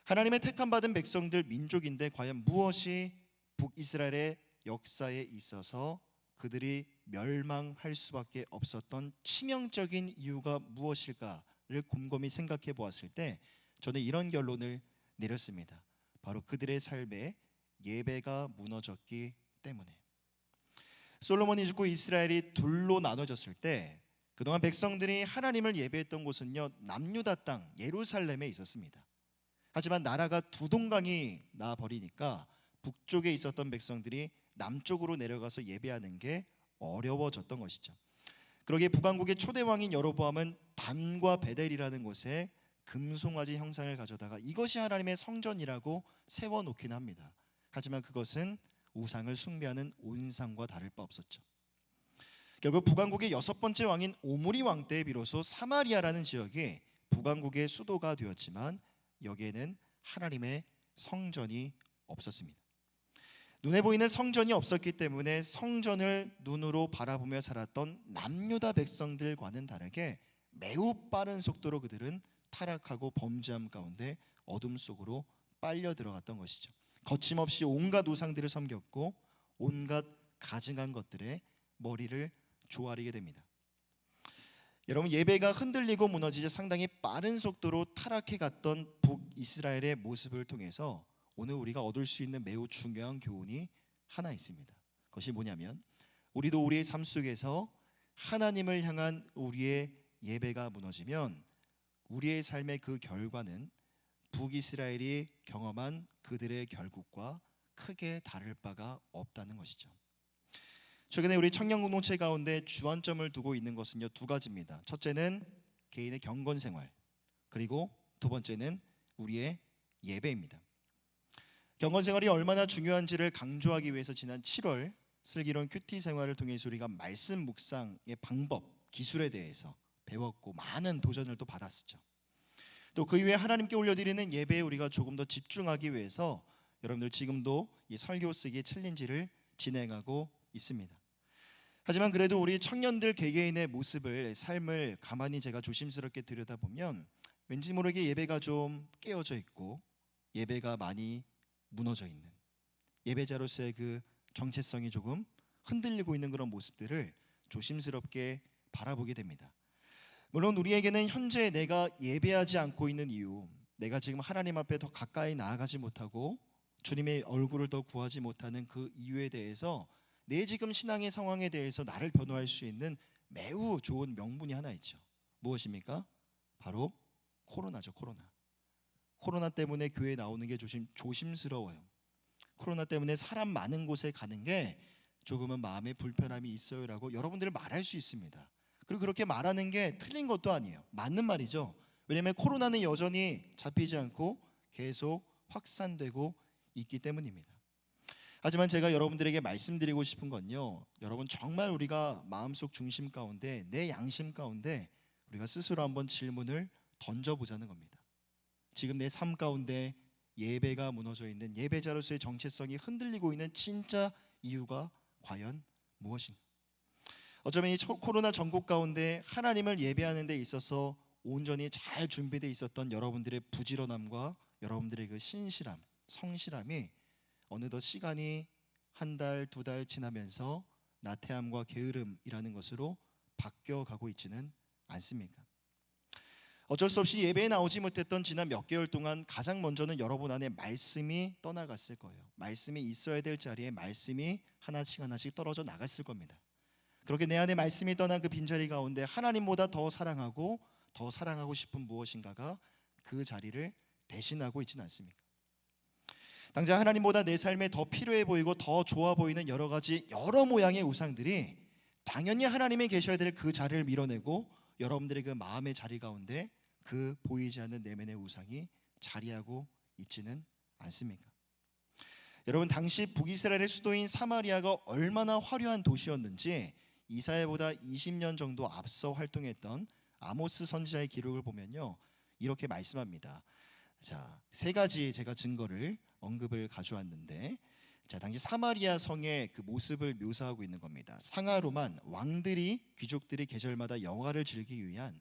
하나님의 택함 받은 백성들 민족인데 과연 무엇이 북이스라엘의 역사에 있어서 그들이 멸망할 수밖에 없었던 치명적인 이유가 무엇일까를 곰곰이 생각해 보았을 때 저는 이런 결론을 내렸습니다. 바로 그들의 삶에 예배가 무너졌기 때문에. 솔로몬이 죽고 이스라엘이 둘로 나눠졌을 때 그동안 백성들이 하나님을 예배했던 곳은요 남유다 땅 예루살렘에 있었습니다. 하지만 나라가 두 동강이 나 버리니까 북쪽에 있었던 백성들이 남쪽으로 내려가서 예배하는 게 어려워졌던 것이죠. 그러기에 북왕국의 초대 왕인 여로보암은 단과 베델이라는 곳에 금송아지 형상을 가져다가 이것이 하나님의 성전이라고 세워놓긴 합니다. 하지만 그것은 우상을 숭배하는 온상과 다를 바 없었죠. 결국 북왕국의 6번째 왕인 오므리 왕 때 비로소 사마리아라는 지역이 북왕국의 수도가 되었지만 여기에는 하나님의 성전이 없었습니다. 눈에 보이는 성전이 없었기 때문에 성전을 눈으로 바라보며 살았던 남유다 백성들과는 다르게 매우 빠른 속도로 그들은 타락하고 범죄함 가운데 어둠 속으로 빨려 들어갔던 것이죠. 거침없이 온갖 우상들을 섬겼고 온갖 가증한 것들에 머리를 조아리게 됩니다. 여러분, 예배가 흔들리고 무너지자 상당히 빠른 속도로 타락해 갔던 북이스라엘의 모습을 통해서 오늘 우리가 얻을 수 있는 매우 중요한 교훈이 하나 있습니다. 그것이 뭐냐면 우리도 우리의 삶 속에서 하나님을 향한 우리의 예배가 무너지면 우리의 삶의 그 결과는 북이스라엘이 경험한 그들의 결국과 크게 다를 바가 없다는 것이죠. 최근에 우리 청년 공동체 가운데 주안점을 두고 있는 것은요 두 가지입니다. 첫째는 개인의 경건 생활, 그리고 두 번째는 우리의 예배입니다. 경건 생활이 얼마나 중요한지를 강조하기 위해서 지난 7월 슬기로운 큐티 생활을 통해서 우리가 말씀 묵상의 방법, 기술에 대해서 배웠고 많은 도전을 또 받았었죠. 또 그 이후에 하나님께 올려드리는 예배에 우리가 조금 더 집중하기 위해서 여러분들 지금도 이 설교 쓰기 챌린지를 진행하고 있습니다. 하지만 그래도 우리 청년들 개개인의 모습을, 삶을 가만히 제가 조심스럽게 들여다보면 왠지 모르게 예배가 좀 깨어져 있고 예배가 많이 무너져 있는, 예배자로서의 그 정체성이 조금 흔들리고 있는 그런 모습들을 조심스럽게 바라보게 됩니다. 물론 우리에게는 현재 내가 예배하지 않고 있는 이유, 내가 지금 하나님 앞에 더 가까이 나아가지 못하고 주님의 얼굴을 더 구하지 못하는 그 이유에 대해서 내 지금 신앙의 상황에 대해서 나를 변호할 수 있는 매우 좋은 명분이 하나 있죠. 무엇입니까? 바로 코로나죠. 코로나 때문에 교회에 나오는 게 조심스러워요. 코로나 때문에 사람 많은 곳에 가는 게 조금은 마음에 불편함이 있어요라고 여러분들 말할 수 있습니다. 그리고 그렇게 말하는 게 틀린 것도 아니에요. 맞는 말이죠. 왜냐하면 코로나는 여전히 잡히지 않고 계속 확산되고 있기 때문입니다. 하지만 제가 여러분들에게 말씀드리고 싶은 건요, 여러분 정말 우리가 마음속 중심 가운데 내 양심 가운데 우리가 스스로 한번 질문을 던져보자는 겁니다. 지금 내 삶 가운데 예배가 무너져 있는, 예배자로서의 정체성이 흔들리고 있는 진짜 이유가 과연 무엇인가? 어쩌면 이 코로나 전국 가운데 하나님을 예배하는 데 있어서 온전히 잘 준비되어 있었던 여러분들의 부지런함과 여러분들의 그 신실함, 성실함이 어느덧 시간이 한 달, 두 달 지나면서 나태함과 게으름이라는 것으로 바뀌어가고 있지는 않습니까? 어쩔 수 없이 예배에 나오지 못했던 지난 몇 개월 동안 가장 먼저는 여러분 안에 말씀이 떠나갔을 거예요. 말씀이 있어야 될 자리에 말씀이 하나씩 하나씩 떨어져 나갔을 겁니다. 그렇게 내 안에 말씀이 떠난 그 빈자리 가운데 하나님보다 더 사랑하고 싶은 무엇인가가 그 자리를 대신하고 있지는 않습니까? 당장 하나님보다 내 삶에 더 필요해 보이고 더 좋아 보이는 여러 모양의 우상들이 당연히 하나님이 계셔야 될 그 자리를 밀어내고 여러분들의 그 마음의 자리 가운데 그 보이지 않는 내면의 우상이 자리하고 있지는 않습니까? 여러분, 당시 북이스라엘의 수도인 사마리아가 얼마나 화려한 도시였는지 이사야보다 20년 정도 앞서 활동했던 아모스 선지자의 기록을 보면요, 이렇게 말씀합니다. 자, 세 가지 제가 증거를 언급을 가져왔는데, 자, 당시 사마리아 성의 그 모습을 묘사하고 있는 겁니다. 상하로만, 왕들이, 귀족들이 계절마다 영화를 즐기기 위한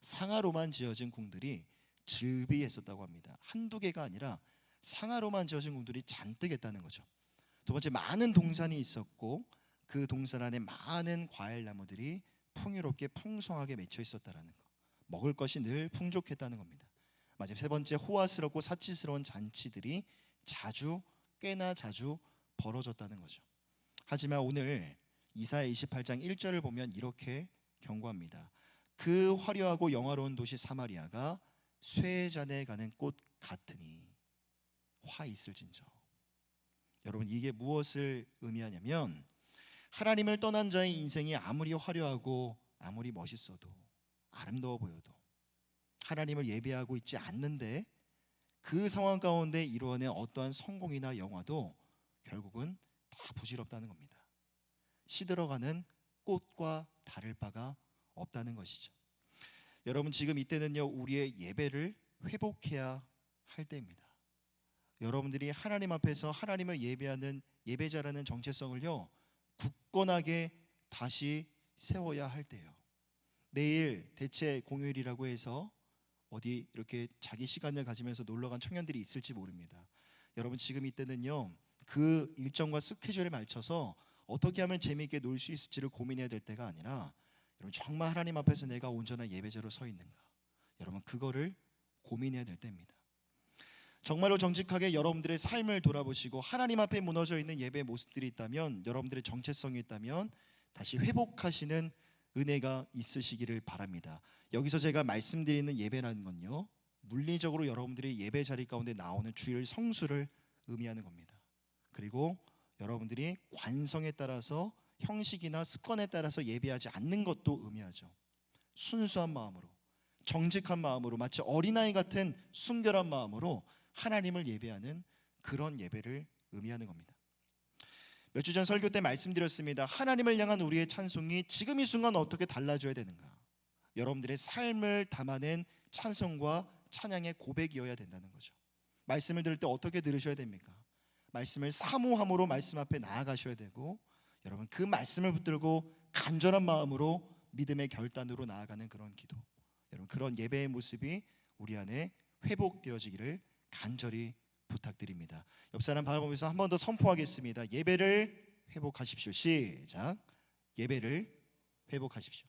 상하로만 지어진 궁들이 즐비했었다고 합니다. 한두 개가 아니라 상하로만 지어진 궁들이 잔뜩 했다는 거죠. 두 번째, 많은 동산이 있었고 그 동산 안에 많은 과일 나무들이 풍요롭게 풍성하게 맺혀 있었다라는 거. 먹을 것이 늘 풍족했다는 겁니다. 마지막 세 번째, 호화스럽고 사치스러운 잔치들이 꽤나 자주 벌어졌다는 거죠. 하지만 오늘 이사야 28장 1절을 보면 이렇게 경고합니다. 그 화려하고 영화로운 도시 사마리아가 쇠잔에 가는 꽃 같으니 화 있을진저. 여러분, 이게 무엇을 의미하냐면 하나님을 떠난 자의 인생이 아무리 화려하고 아무리 멋있어도 아름다워 보여도 하나님을 예배하고 있지 않는데 그 상황 가운데 이루어낸 어떠한 성공이나 영화도 결국은 다 부질없다는 겁니다. 시들어가는 꽃과 다를 바가 없다는 것이죠. 여러분, 지금 이때는요, 우리의 예배를 회복해야 할 때입니다. 여러분들이 하나님 앞에서 하나님을 예배하는 예배자라는 정체성을요, 굳건하게 다시 세워야 할 때예요. 내일 대체 공휴일이라고 해서 어디 이렇게 자기 시간을 가지면서 놀러간 청년들이 있을지 모릅니다. 여러분, 지금 이때는요, 그 일정과 스케줄에 맞춰서 어떻게 하면 재미있게 놀 수 있을지를 고민해야 될 때가 아니라, 여러분, 정말 하나님 앞에서 내가 온전한 예배자로 서 있는가, 여러분, 그거를 고민해야 될 때입니다. 정말로 정직하게 여러분들의 삶을 돌아보시고 하나님 앞에 무너져 있는 예배의 모습들이 있다면, 여러분들의 정체성이 있다면 다시 회복하시는 은혜가 있으시기를 바랍니다. 여기서 제가 말씀드리는 예배라는 건요, 물리적으로 여러분들이 예배 자리 가운데 나오는 주일 성수를 의미하는 겁니다. 그리고 여러분들이 관성에 따라서, 형식이나 습관에 따라서 예배하지 않는 것도 의미하죠. 순수한 마음으로, 정직한 마음으로, 마치 어린아이 같은 순결한 마음으로 하나님을 예배하는 그런 예배를 의미하는 겁니다. 몇 주 전 설교 때 말씀드렸습니다. 하나님을 향한 우리의 찬송이 지금 이 순간 어떻게 달라져야 되는가? 여러분들의 삶을 담아낸 찬송과 찬양의 고백이어야 된다는 거죠. 말씀을 들을 때 어떻게 들으셔야 됩니까? 말씀을 사모함으로 말씀 앞에 나아가셔야 되고, 여러분, 그 말씀을 붙들고 간절한 마음으로 믿음의 결단으로 나아가는 그런 기도, 여러분, 그런 예배의 모습이 우리 안에 회복되어지기를 간절히 부탁드립니다. 옆 사람 바라보면서 한 번 더 선포하겠습니다. 예배를 회복하십시오. 시작. 예배를 회복하십시오.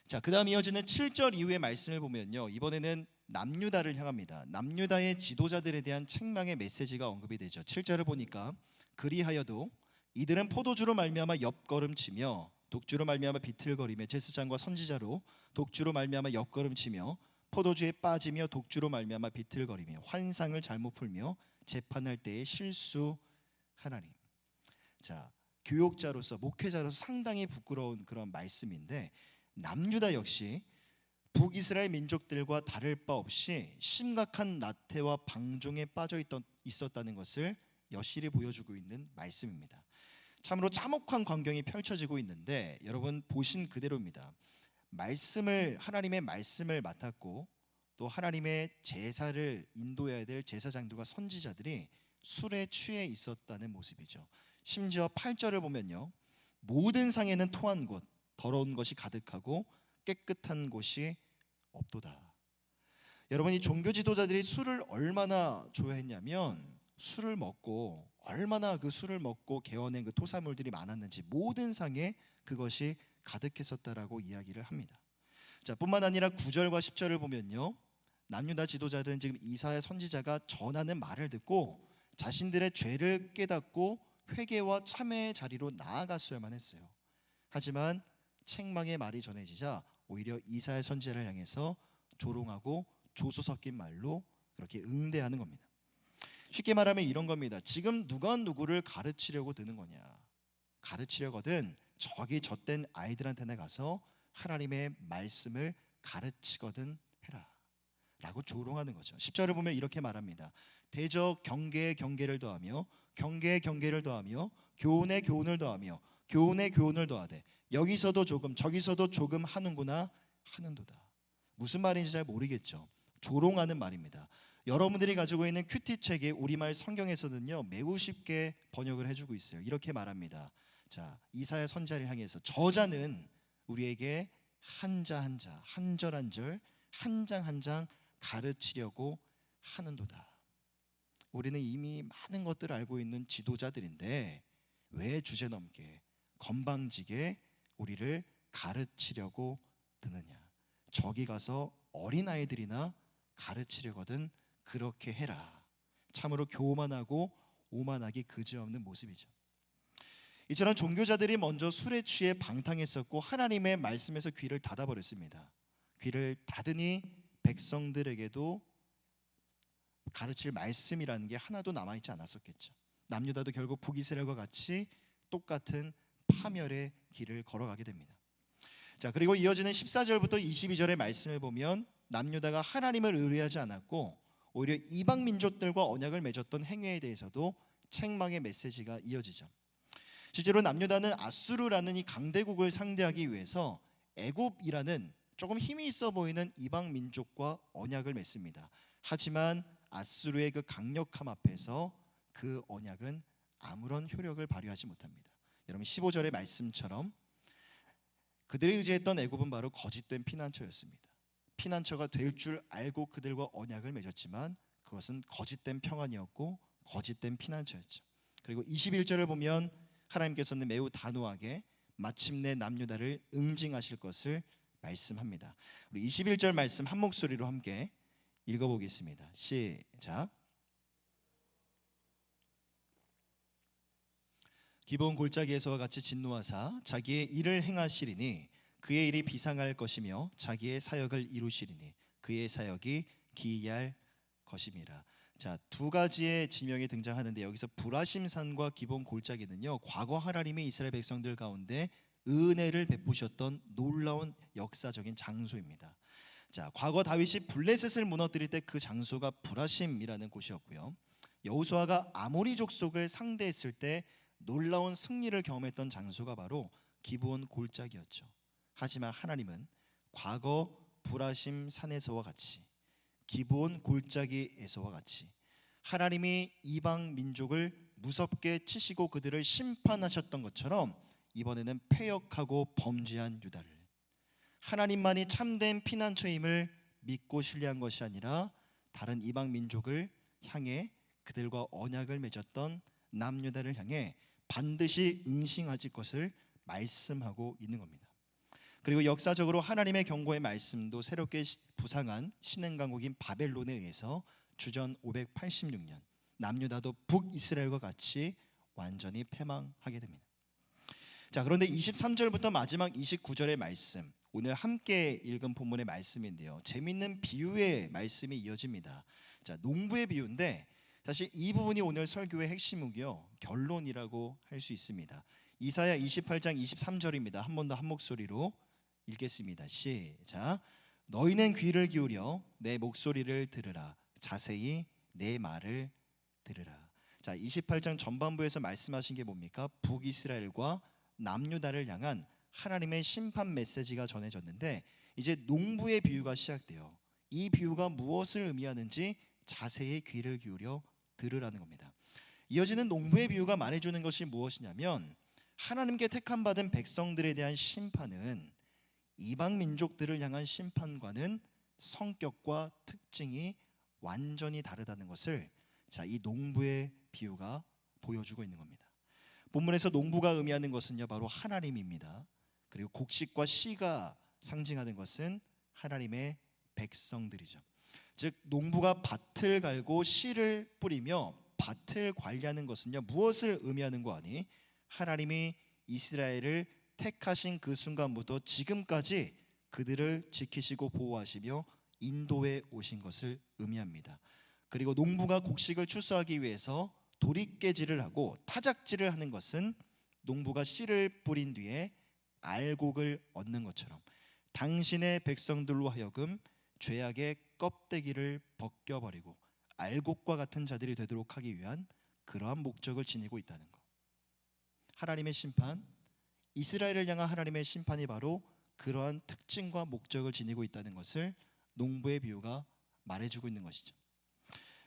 자, 그다음 이어지는 7절 이후의 말씀을 보면요, 이번에는 남유다를 향합니다. 남유다의 지도자들에 대한 책망의 메시지가 언급이 되죠. 7절을 보니까, 그리하여도 이들은 포도주로 말미암아 옆걸음치며 독주로 말미암아 비틀거리며 제사장과 선지자로 독주로 말미암아 옆걸음치며 포도주에 빠지며 독주로 말미암아 비틀거리며 환상을 잘못 풀며 재판할 때에 실수하나니. 자, 교육자로서, 목회자로서 상당히 부끄러운 그런 말씀인데, 남유다 역시 북이스라엘 민족들과 다를 바 없이 심각한 나태와 방종에 빠져 있었다는 것을 여실히 보여주고 있는 말씀입니다. 참으로 참혹한 광경이 펼쳐지고 있는데 여러분 보신 그대로입니다. 하나님의 말씀을 맡았고 또 하나님의 제사를 인도해야 될 제사장들과 선지자들이 술에 취해 있었다는 모습이죠. 심지어 8절을 보면요, 모든 상에는 토한 곳, 더러운 것이 가득하고 깨끗한 곳이 없도다. 여러분, 이 종교 지도자들이 술을 얼마나 좋아했냐면 얼마나 그 술을 먹고 개어낸 그 토사물들이 많았는지 모든 상에 그것이 가득했었다라고 이야기를 합니다. 자, 뿐만 아니라 9절과 10절을 보면요, 남유다 지도자들은 지금 이사야 선지자가 전하는 말을 듣고 자신들의 죄를 깨닫고 회개와 참회의 자리로 나아갔어야만 했어요. 하지만 책망의 말이 전해지자 오히려 이사야 선지자를 향해서 조롱하고 조소 섞인 말로 그렇게 응대하는 겁니다. 쉽게 말하면 이런 겁니다. 지금 누가 누구를 가르치려고 드는 거냐? 가르치려거든 저기 젖된 아이들한테나 가서 하나님의 말씀을 가르치거든 해라 라고 조롱하는 거죠. 10절을 보면 이렇게 말합니다. 대저 경계에 경계를 더하며 경계에 경계를 더하며 교훈에 교훈을 더하며 교훈에 교훈을 더하되 여기서도 조금 저기서도 조금 하는구나 하는도다. 무슨 말인지 잘 모르겠죠. 조롱하는 말입니다. 여러분들이 가지고 있는 큐티책의 우리말 성경에서는요 매우 쉽게 번역을 해주고 있어요. 이렇게 말합니다. 자, 이사야 선지자를 향해서 저자는 우리에게 한자 한자, 한절 한절, 한 장 한 장 가르치려고 하는도다. 우리는 이미 많은 것들을 알고 있는 지도자들인데 왜 주제넘게 건방지게 우리를 가르치려고 드느냐? 저기 가서 어린아이들이나 가르치려거든 그렇게 해라. 참으로 교만하고 오만하기 그지없는 모습이죠. 이처럼 종교자들이 먼저 술에 취해 방탕했었고 하나님의 말씀에서 귀를 닫아버렸습니다. 귀를 닫으니 백성들에게도 가르칠 말씀이라는 게 하나도 남아있지 않았었겠죠. 남유다도 결국 북이스라엘과 같이 똑같은 파멸의 길을 걸어가게 됩니다. 자, 그리고 이어지는 14절부터 22절의 말씀을 보면 남유다가 하나님을 의뢰하지 않았고 오히려 이방 민족들과 언약을 맺었던 행위에 대해서도 책망의 메시지가 이어지죠. 실제로 남유다는 아수르라는 이 강대국을 상대하기 위해서 애굽이라는 조금 힘이 있어 보이는 이방 민족과 언약을 맺습니다. 하지만 아수르의 그 강력함 앞에서 그 언약은 아무런 효력을 발휘하지 못합니다. 여러분 15절의 말씀처럼 그들이 의지했던 애굽은 바로 거짓된 피난처였습니다. 피난처가 될 줄 알고 그들과 언약을 맺었지만 그것은 거짓된 평안이었고 거짓된 피난처였죠. 그리고 21절을 보면 하나님께서는 매우 단호하게 마침내 남유다를 응징하실 것을 말씀합니다. 우리 21절 말씀 한 목소리로 함께 읽어보겠습니다. 시작. 기본 골짜기에서와 같이 진노하사 자기의 일을 행하시리니 그의 일이 비상할 것이며 자기의 사역을 이루시리니 그의 사역이 기이할 것임이라. 자, 두 가지의 지명이 등장하는데 여기서 브라심산과 기본 골짜기는요 과거 하나님의 이스라엘 백성들 가운데 은혜를 베푸셨던 놀라운 역사적인 장소입니다. 자, 과거 다윗이 블레셋을 무너뜨릴 때 그 장소가 브라심이라는 곳이었고요. 여호수아가 아모리 족속을 상대했을 때 놀라운 승리를 경험했던 장소가 바로 기브온 골짜기였죠. 하지만 하나님은 과거 브라심 산에서와 같이 기브온 골짜기에서와 같이 하나님이 이방 민족을 무섭게 치시고 그들을 심판하셨던 것처럼 이번에는 패역하고 범죄한 유다를 하나님만이 참된 피난처임을 믿고 신뢰한 것이 아니라 다른 이방 민족을 향해 그들과 언약을 맺었던 남유다를 향해 반드시 응징하실 것을 말씀하고 있는 겁니다. 그리고 역사적으로 하나님의 경고의 말씀도 새롭게 부상한 신흥강국인 바벨론에 의해서 주전 586년 남유다도 북이스라엘과 같이 완전히 패망하게 됩니다. 자, 그런데 23절부터 마지막 29절의 말씀, 오늘 함께 읽은 본문의 말씀인데요. 재미있는 비유의 말씀이 이어집니다. 자, 농부의 비유인데 사실 이 부분이 오늘 설교의 핵심이고요. 결론이라고 할 수 있습니다. 이사야 28장 23절입니다. 한 번 더 한 목소리로 읽겠습니다. 시작. 너희는 귀를 기울여 내 목소리를 들으라. 자세히 내 말을 들으라. 자, 28장 전반부에서 말씀하신 게 뭡니까? 북이스라엘과 남유다를 향한 하나님의 심판 메시지가 전해졌는데 이제 농부의 비유가 시작돼요. 이 비유가 무엇을 의미하는지 자세히 귀를 기울여 들으라는 겁니다. 이어지는 농부의 비유가 말해주는 것이 무엇이냐면 하나님께 택함 받은 백성들에 대한 심판은 이방 민족들을 향한 심판과는 성격과 특징이 완전히 다르다는 것을 자, 이 농부의 비유가 보여주고 있는 겁니다. 본문에서 농부가 의미하는 것은요 바로 하나님입니다. 그리고 곡식과 씨가 상징하는 것은 하나님의 백성들이죠. 즉 농부가 밭을 갈고 씨를 뿌리며 밭을 관리하는 것은요 무엇을 의미하는 거 아니? 하나님이 이스라엘을 택하신 그 순간부터 지금까지 그들을 지키시고 보호하시며 인도해 오신 것을 의미합니다. 그리고 농부가 곡식을 추수하기 위해서 도리깨질을 하고 타작질을 하는 것은 농부가 씨를 뿌린 뒤에 알곡을 얻는 것처럼 당신의 백성들로 하여금 죄악의 껍데기를 벗겨버리고 알곡과 같은 자들이 되도록 하기 위한 그러한 목적을 지니고 있다는 것. 하나님의 심판, 이스라엘을 향한 하나님의 심판이 바로 그러한 특징과 목적을 지니고 있다는 것을 농부의 비유가 말해주고 있는 것이죠.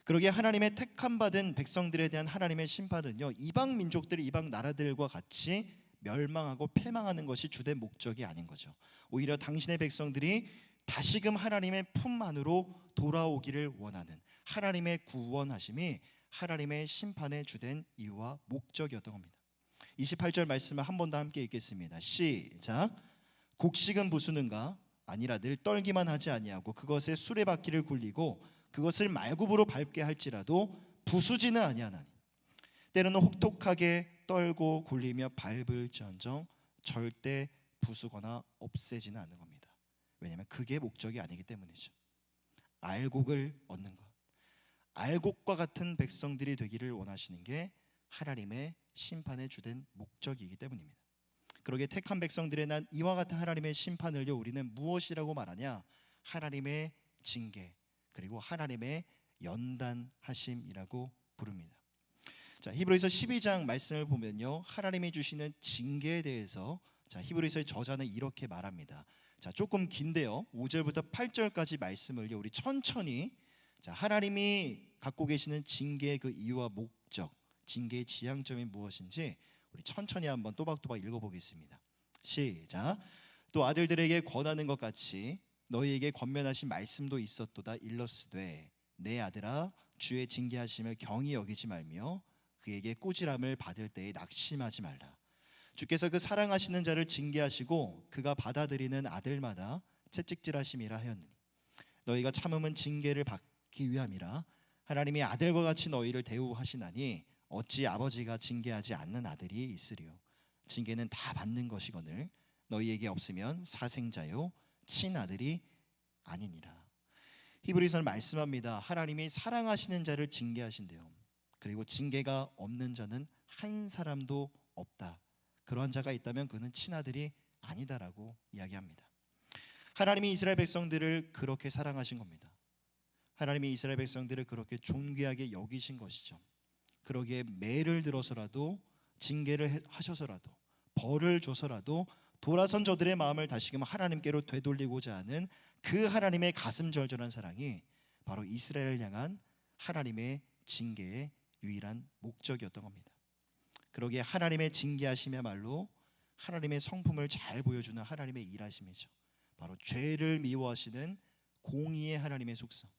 그러기에 하나님의 택함 받은 백성들에 대한 하나님의 심판은요 이방 민족들, 이방 나라들과 같이 멸망하고 패망하는 것이 주된 목적이 아닌 거죠. 오히려 당신의 백성들이 다시금 하나님의 품 안으로 돌아오기를 원하는 하나님의 구원하심이 하나님의 심판의 주된 이유와 목적이었던 겁니다. 28절 말씀을 한 번 더 함께 읽겠습니다. 시작. 곡식은 부수는가? 아니라 늘 떨기만 하지 아니하고 그것에 수레바퀴를 굴리고 그것을 말굽으로 밟게 할지라도 부수지는 아니하나니 때로는 혹독하게 떨고 굴리며 밟을지언정 절대 부수거나 없애지는 않는 겁니다. 왜냐하면 그게 목적이 아니기 때문이죠. 알곡을 얻는 것, 알곡과 같은 백성들이 되기를 원하시는 게 하나님의 심판의 주된 목적이기 때문입니다. 그러기에 택한 백성들에 난 이와 같은 하나님의 심판을요 우리는 무엇이라고 말하냐? 하나님의 징계 그리고 하나님의 연단하심이라고 부릅니다. 자, 히브리서 12장 말씀을 보면요 하나님이 주시는 징계에 대해서 자, 히브리서의 저자는 이렇게 말합니다. 자, 조금 긴데요 5절부터 8절까지 말씀을 우리 천천히 자, 하나님이 갖고 계시는 징계의 그 이유와 목적, 징계의 지향점이 무엇인지 우리 천천히 한번 또박또박 읽어보겠습니다. 시작. 또 아들들에게 권하는 것 같이 너희에게 권면하신 말씀도 있었도다. 일러스되 내 아들아 주의 징계하심을 경히 여기지 말며 그에게 꾸지람을 받을 때에 낙심하지 말라. 주께서 그 사랑하시는 자를 징계하시고 그가 받아들이는 아들마다 채찍질하심이라 하였느니 너희가 참음은 징계를 받기 위함이라. 하나님이 아들과 같이 너희를 대우하시나니 어찌 아버지가 징계하지 않는 아들이 있으리요. 징계는 다 받는 것이거늘 너희에게 없으면 사생자요 친아들이 아니니라. 히브리서는 말씀합니다. 하나님이 사랑하시는 자를 징계하신대요. 그리고 징계가 없는 자는 한 사람도 없다. 그러한 자가 있다면 그는 친아들이 아니다라고 이야기합니다. 하나님이 이스라엘 백성들을 그렇게 사랑하신 겁니다. 하나님이 이스라엘 백성들을 그렇게 존귀하게 여기신 것이죠. 그러기에 매를 들어서라도 징계를 하셔서라도 벌을 줘서라도 돌아선 저들의 마음을 다시금 하나님께로 되돌리고자 하는 그 하나님의 가슴 절절한 사랑이 바로 이스라엘을 향한 하나님의 징계의 유일한 목적이었던 겁니다. 그러기에 하나님의 징계하심이야말로 하나님의 성품을 잘 보여주는 하나님의 일하심이죠. 바로 죄를 미워하시는 공의의 하나님의 속성.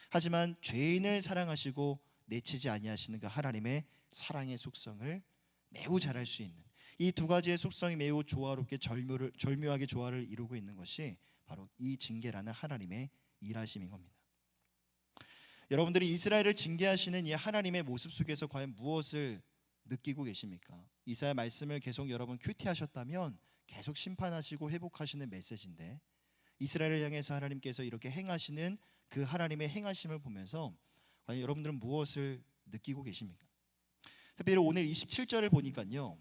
하지만 죄인을 사랑하시고 내치지 아니하시는 그 하나님의 사랑의 속성을 매우 잘할 수 있는 이 두 가지의 속성이 매우 조화롭게 절묘하게 조화를 이루고 있는 것이 바로 이 징계라는 하나님의 일하심인 겁니다. 여러분들이 이스라엘을 징계하시는 이 하나님의 모습 속에서 과연 무엇을 느끼고 계십니까? 이사야 말씀을 계속 여러분 큐티하셨다면 계속 심판하시고 회복하시는 메시지인데 이스라엘을 향해서 하나님께서 이렇게 행하시는 그 하나님의 행하심을 보면서 과연 여러분들은 무엇을 느끼고 계십니까? 특별히 오늘 27절을 보니까요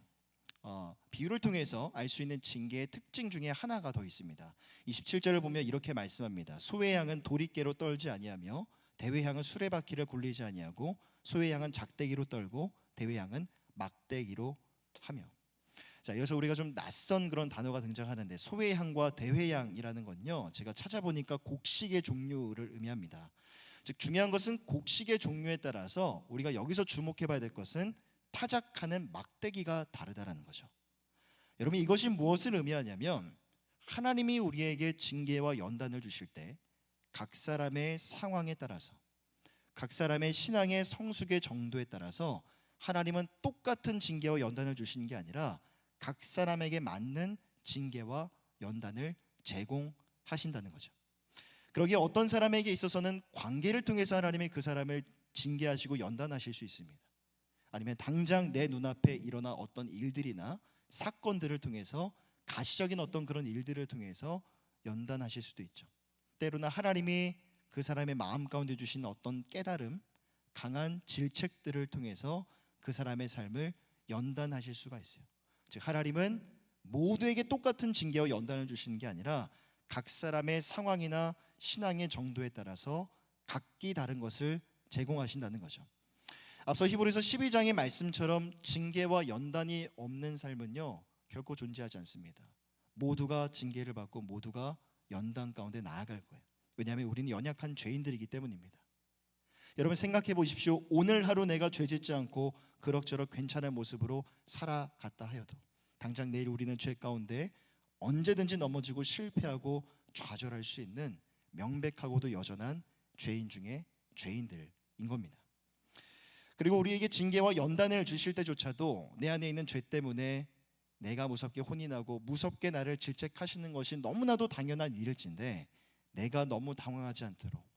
비유를 통해서 알 수 있는 징계의 특징 중에 하나가 더 있습니다. 27절을 보면 이렇게 말씀합니다. 소의 양은 도리깨로 떨지 아니하며 대회 양은 수레바퀴를 굴리지 아니하고 소의 양은 작대기로 떨고 대의 양은 막대기로 하며. 자, 이어서 우리가 좀 낯선 그런 단어가 등장하는데 소의 양과 대의 양이라는 건요, 제가 찾아보니까 곡식의 종류를 의미합니다. 즉 중요한 것은 곡식의 종류에 따라서 우리가 여기서 주목해봐야 될 것은 타작하는 막대기가 다르다라는 거죠. 여러분, 이것이 무엇을 의미하냐면 하나님이 우리에게 징계와 연단을 주실 때 각 사람의 상황에 따라서, 각 사람의 신앙의 성숙의 정도에 따라서 하나님은 똑같은 징계와 연단을 주시는 게 아니라 각 사람에게 맞는 징계와 연단을 제공하신다는 거죠. 그러기에 어떤 사람에게 있어서는 관계를 통해서 하나님이 그 사람을 징계하시고 연단하실 수 있습니다. 아니면 당장 내 눈앞에 일어난 어떤 일들이나 사건들을 통해서, 가시적인 어떤 그런 일들을 통해서 연단하실 수도 있죠. 때로는 하나님이 그 사람의 마음 가운데 주신 어떤 깨달음, 강한 질책들을 통해서 그 사람의 삶을 연단하실 수가 있어요. 즉 하나님은 모두에게 똑같은 징계와 연단을 주시는 게 아니라 각 사람의 상황이나 신앙의 정도에 따라서 각기 다른 것을 제공하신다는 거죠. 앞서 히브리서 12장의 말씀처럼 징계와 연단이 없는 삶은요, 결코 존재하지 않습니다. 모두가 징계를 받고 모두가 연단 가운데 나아갈 거예요. 왜냐하면 우리는 연약한 죄인들이기 때문입니다. 여러분 생각해 보십시오. 오늘 하루 내가 죄짓지 않고 그럭저럭 괜찮은 모습으로 살아갔다 하여도 당장 내일 우리는 죄 가운데 언제든지 넘어지고 실패하고 좌절할 수 있는 명백하고도 여전한 죄인 중에 죄인들인 겁니다. 그리고 우리에게 징계와 연단을 주실 때조차도 내 안에 있는 죄 때문에 내가 무섭게 혼이 나고 무섭게 나를 질책하시는 것이 너무나도 당연한 일일진데, 내가 너무 당황하지 않도록,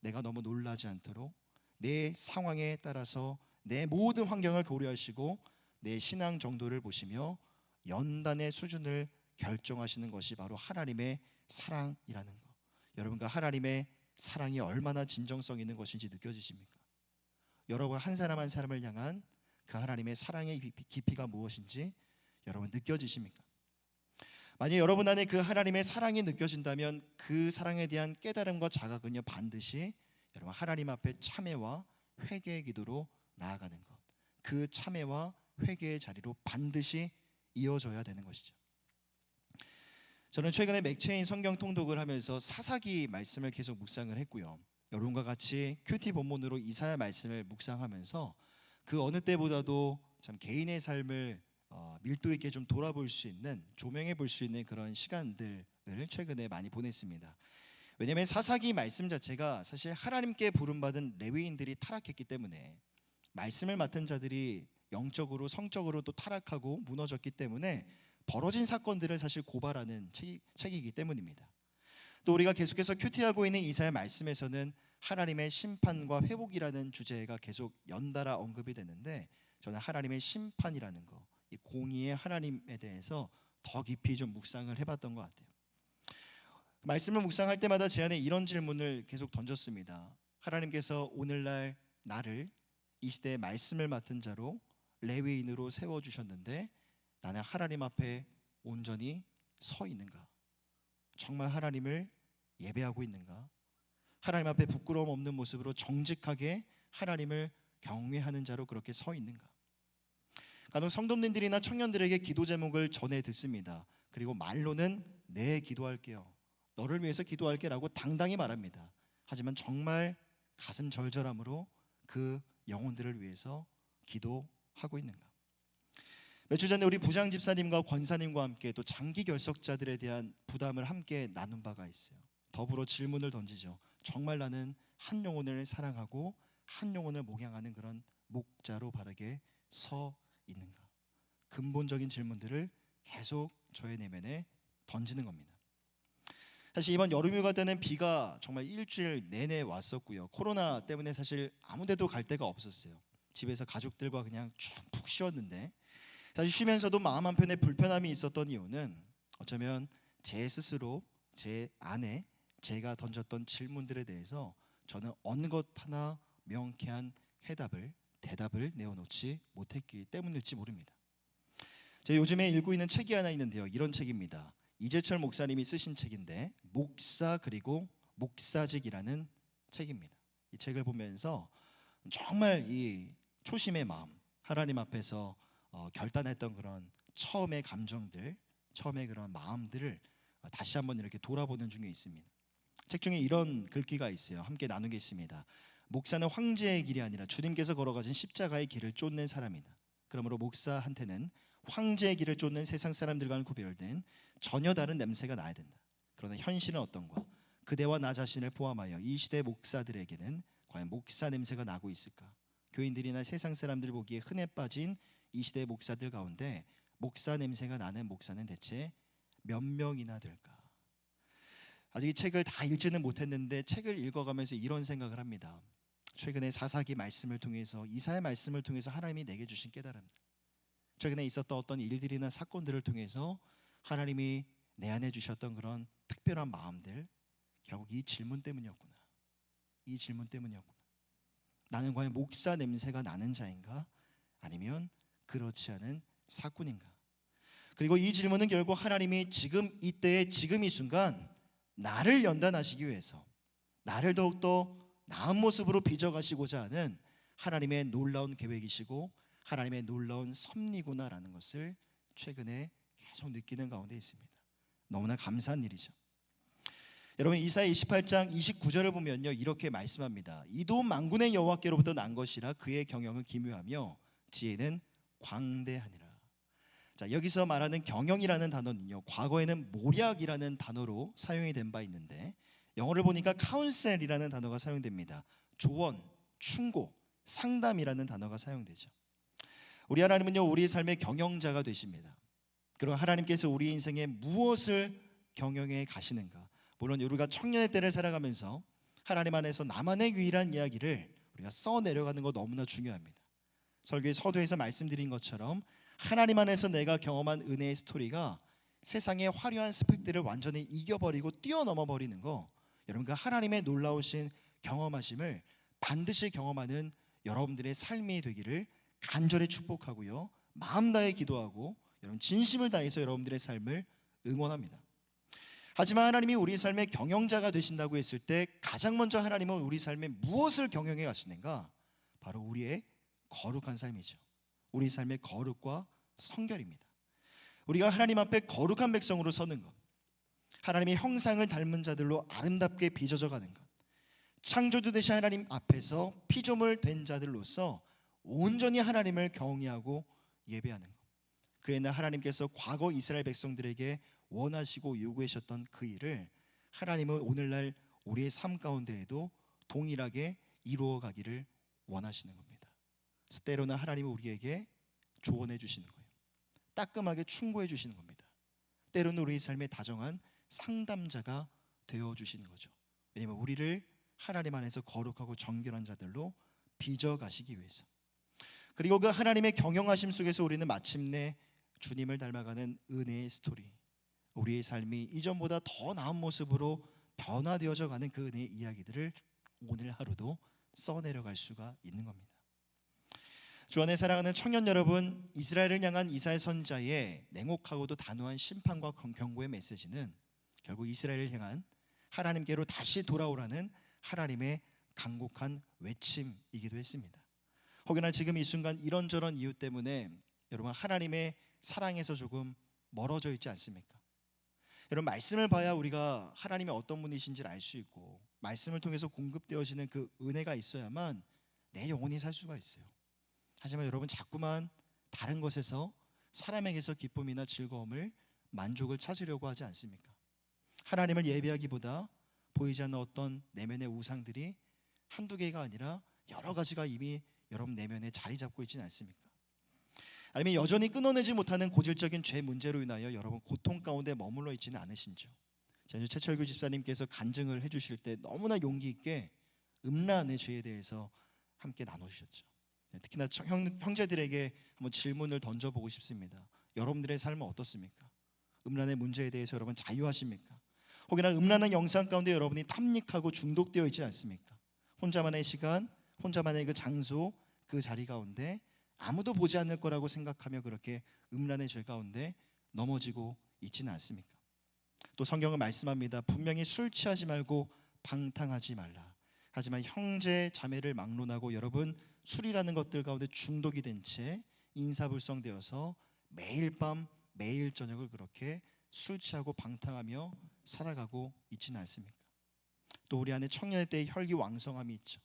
내가 너무 놀라지 않도록 내 상황에 따라서 내 모든 환경을 고려하시고 내 신앙 정도를 보시며 연단의 수준을 결정하시는 것이 바로 하나님의 사랑이라는 것. 여러분과 하나님의 사랑이 얼마나 진정성 있는 것인지 느껴지십니까? 여러분 한 사람 한 사람을 향한 그 하나님의 사랑의 깊이가 무엇인지 여러분 느껴지십니까? 만약 여러분 안에 그 하나님의 사랑이 느껴진다면 그 사랑에 대한 깨달음과 자각은요, 반드시 여러분 하나님 앞에 참회와 회개의 기도로 나아가는 것, 그 참회와 회개의 자리로 반드시 이어져야 되는 것이죠. 저는 최근에 맥체인 성경 통독을 하면서 사사기 말씀을 계속 묵상을 했고요. 여러분과 같이 큐티 본문으로 이사야 말씀을 묵상하면서 그 어느 때보다도 참 개인의 삶을 밀도 있게 좀 돌아볼 수 있는, 조명해 볼 수 있는 그런 시간들을 최근에 많이 보냈습니다. 왜냐하면 사사기 말씀 자체가 사실 하나님께 부름받은 레위인들이 타락했기 때문에, 말씀을 맡은 자들이 영적으로 성적으로 또 타락하고 무너졌기 때문에 벌어진 사건들을 사실 고발하는 책이기 때문입니다. 또 우리가 계속해서 큐티하고 있는 이사야 말씀에서는 하나님의 심판과 회복이라는 주제가 계속 연달아 언급이 되는데, 저는 하나님의 심판이라는 거, 이 공의의 하나님에 대해서 더 깊이 좀 묵상을 해봤던 것 같아요. 말씀을 묵상할 때마다 제 안에 이런 질문을 계속 던졌습니다. 하나님께서 오늘날 나를 이 시대의 말씀을 맡은 자로 레위인으로 세워주셨는데 나는 하나님 앞에 온전히 서 있는가? 정말 하나님을 예배하고 있는가? 하나님 앞에 부끄러움 없는 모습으로 정직하게 하나님을 경외하는 자로 그렇게 서 있는가? 간혹 성도님들이나 청년들에게 기도 제목을 전해 듣습니다. 그리고 말로는 네 기도할게요, 너를 위해서 기도할게라고 당당히 말합니다. 하지만 정말 가슴 절절함으로 그 영혼들을 위해서 기도하고 있는가? 며칠 전에 우리 부장 집사님과 권사님과 함께 또 장기 결석자들에 대한 부담을 함께 나눈 바가 있어요. 더불어 질문을 던지죠. 정말 나는 한 영혼을 사랑하고 한 영혼을 목양하는 그런 목자로 바르게 서 있는가? 근본적인 질문들을 계속 저의 내면에 던지는 겁니다. 사실 이번 여름휴가 때는 비가 정말 일주일 내내 왔었고요. 코로나 때문에 사실 아무데도 갈 데가 없었어요. 집에서 가족들과 그냥 푹 쉬었는데, 사실 쉬면서도 마음 한편에 불편함이 있었던 이유는 어쩌면 제 스스로 제 안에 제가 던졌던 질문들에 대해서 저는 어느 것 하나 명쾌한 대답을 내어놓지 못했기 때문일지 모릅니다. 제가 요즘에 읽고 있는 책이 하나 있는데요, 이런 책입니다. 이재철 목사님이 쓰신 책인데 목사 그리고 목사직이라는 책입니다. 이 책을 보면서 정말 이 초심의 마음, 하나님 앞에서 결단했던 그런 처음의 감정들, 처음의 그런 마음들을 다시 한번 이렇게 돌아보는 중에 있습니다. 책 중에 이런 글귀가 있어요. 함께 나누겠습니다. 목사는 황제의 길이 아니라 주님께서 걸어가신 십자가의 길을 쫓는 사람이다. 그러므로 목사한테는 황제의 길을 쫓는 세상 사람들과는 구별된 전혀 다른 냄새가 나야 된다. 그러나 현실은 어떤가? 그대와 나 자신을 포함하여 이 시대 목사들에게는 과연 목사 냄새가 나고 있을까? 교인들이나 세상 사람들 보기에 흔해 빠진 이 시대 목사들 가운데 목사 냄새가 나는 목사는 대체 몇 명이나 될까? 아직 이 책을 다 읽지는 못했는데 책을 읽어가면서 이런 생각을 합니다. 최근에 사사기 말씀을 통해서, 이사야 말씀을 통해서 하나님이 내게 주신 깨달음, 최근에 있었던 어떤 일들이나 사건들을 통해서 하나님이 내 안에 주셨던 그런 특별한 마음들, 결국 이 질문 때문이었구나. 이 질문 때문이었구나. 나는 과연 목사 냄새가 나는 자인가? 아니면 그렇지 않은 사꾼인가? 그리고 이 질문은 결국 하나님이 지금 이때의 지금 이 순간 나를 연단하시기 위해서, 나를 더욱더 나은 모습으로 빚어가시고자 하는 하나님의 놀라운 계획이시고 하나님의 놀라운 섭리구나라는 것을 최근에 계속 느끼는 가운데 있습니다. 너무나 감사한 일이죠. 여러분, 이사야 28장 29절을 보면요, 이렇게 말씀합니다. 이도 만군의 여호와께로부터 난 것이라 그의 경영은 기묘하며 지혜는 광대하니라. 자, 여기서 말하는 경영이라는 단어는요, 과거에는 모략이라는 단어로 사용이 된 바 있는데 영어를 보니까 카운셀이라는 단어가 사용됩니다. 조언, 충고, 상담이라는 단어가 사용되죠. 우리 하나님은요, 우리의 삶의 경영자가 되십니다. 그럼 하나님께서 우리 인생에 무엇을 경영해 가시는가? 물론 우리가 청년의 때를 살아가면서 하나님 안에서 나만의 유일한 이야기를 우리가 써내려가는 거 너무나 중요합니다. 설교의 서두에서 말씀드린 것처럼 하나님 안에서 내가 경험한 은혜의 스토리가 세상의 화려한 스펙들을 완전히 이겨버리고 뛰어넘어 버리는 거, 여러분 그 하나님의 놀라우신 경험하심을 반드시 경험하는 여러분들의 삶이 되기를 간절히 축복하고요, 마음 다해 기도하고 여러분 진심을 다해서 여러분들의 삶을 응원합니다. 하지만 하나님이 우리 삶의 경영자가 되신다고 했을 때 가장 먼저 하나님은 우리 삶에 무엇을 경영해 가시는가? 바로 우리의 거룩한 삶이죠. 우리 삶의 거룩과 성결입니다. 우리가 하나님 앞에 거룩한 백성으로 서는 것, 하나님의 형상을 닮은 자들로 아름답게 빚어져 가는 것, 창조주 되신 하나님 앞에서 피조물 된 자들로서 온전히 하나님을 경외하고 예배하는 것, 그에는 하나님께서 과거 이스라엘 백성들에게 원하시고 요구하셨던 그 일을 하나님은 오늘날 우리의 삶 가운데에도 동일하게 이루어 가기를 원하시는 겁니다. 그래서 때로는 하나님은 우리에게 조언해 주시는 거예요. 따끔하게 충고해 주시는 겁니다. 때로는 우리의 삶의 다정한 상담자가 되어 주시는 거죠. 왜냐하면 우리를 하나님 안에서 거룩하고 정결한 자들로 빚어 가시기 위해서. 그리고 그 하나님의 경영하심 속에서 우리는 마침내 주님을 닮아가는 은혜의 스토리, 우리의 삶이 이전보다 더 나은 모습으로 변화되어져 가는 그 은혜의 이야기들을 오늘 하루도 써내려갈 수가 있는 겁니다. 주 안에 사랑하는 청년 여러분, 이스라엘을 향한 이사야 선지자의 냉혹하고도 단호한 심판과 경고의 메시지는 결국 이스라엘을 향한 하나님께로 다시 돌아오라는 하나님의 간곡한 외침이기도 했습니다. 혹여나 지금 이 순간 이런저런 이유 때문에 여러분 하나님의 사랑에서 조금 멀어져 있지 않습니까? 여러분 말씀을 봐야 우리가 하나님이 어떤 분이신지를 알 수 있고, 말씀을 통해서 공급되어지는 그 은혜가 있어야만 내 영혼이 살 수가 있어요. 하지만 여러분 자꾸만 다른 것에서, 사람에게서 기쁨이나 즐거움을, 만족을 찾으려고 하지 않습니까? 하나님을 예배하기보다 보이지 않는 어떤 내면의 우상들이 한두 개가 아니라 여러 가지가 이미 여러분 내면에 자리 잡고 있지는 않습니까? 아니면 여전히 끊어내지 못하는 고질적인 죄 문제로 인하여 여러분 고통 가운데 머물러 있지는 않으신지요? 전주 최철규 집사님께서 간증을 해주실 때 너무나 용기 있게 음란의 죄에 대해서 함께 나눠주셨죠. 특히나 형제들에게 한번 질문을 던져보고 싶습니다. 여러분들의 삶은 어떻습니까? 음란의 문제에 대해서 여러분 자유하십니까? 혹여나 음란한 영상 가운데 여러분이 탐닉하고 중독되어 있지 않습니까? 혼자만의 시간, 혼자만의 그 장소, 그 자리 가운데 아무도 보지 않을 거라고 생각하며 그렇게 음란의 죄 가운데 넘어지고 있지는 않습니까? 또 성경은 말씀합니다. 분명히 술 취하지 말고 방탕하지 말라. 하지만 형제 자매를 막론하고 여러분 술이라는 것들 가운데 중독이 된 채 인사불성되어서 매일 밤 매일 저녁을 그렇게 술 취하고 방탕하며 살아가고 있지는 않습니까? 또 우리 안에 청년의 때의 혈기왕성함이 있죠.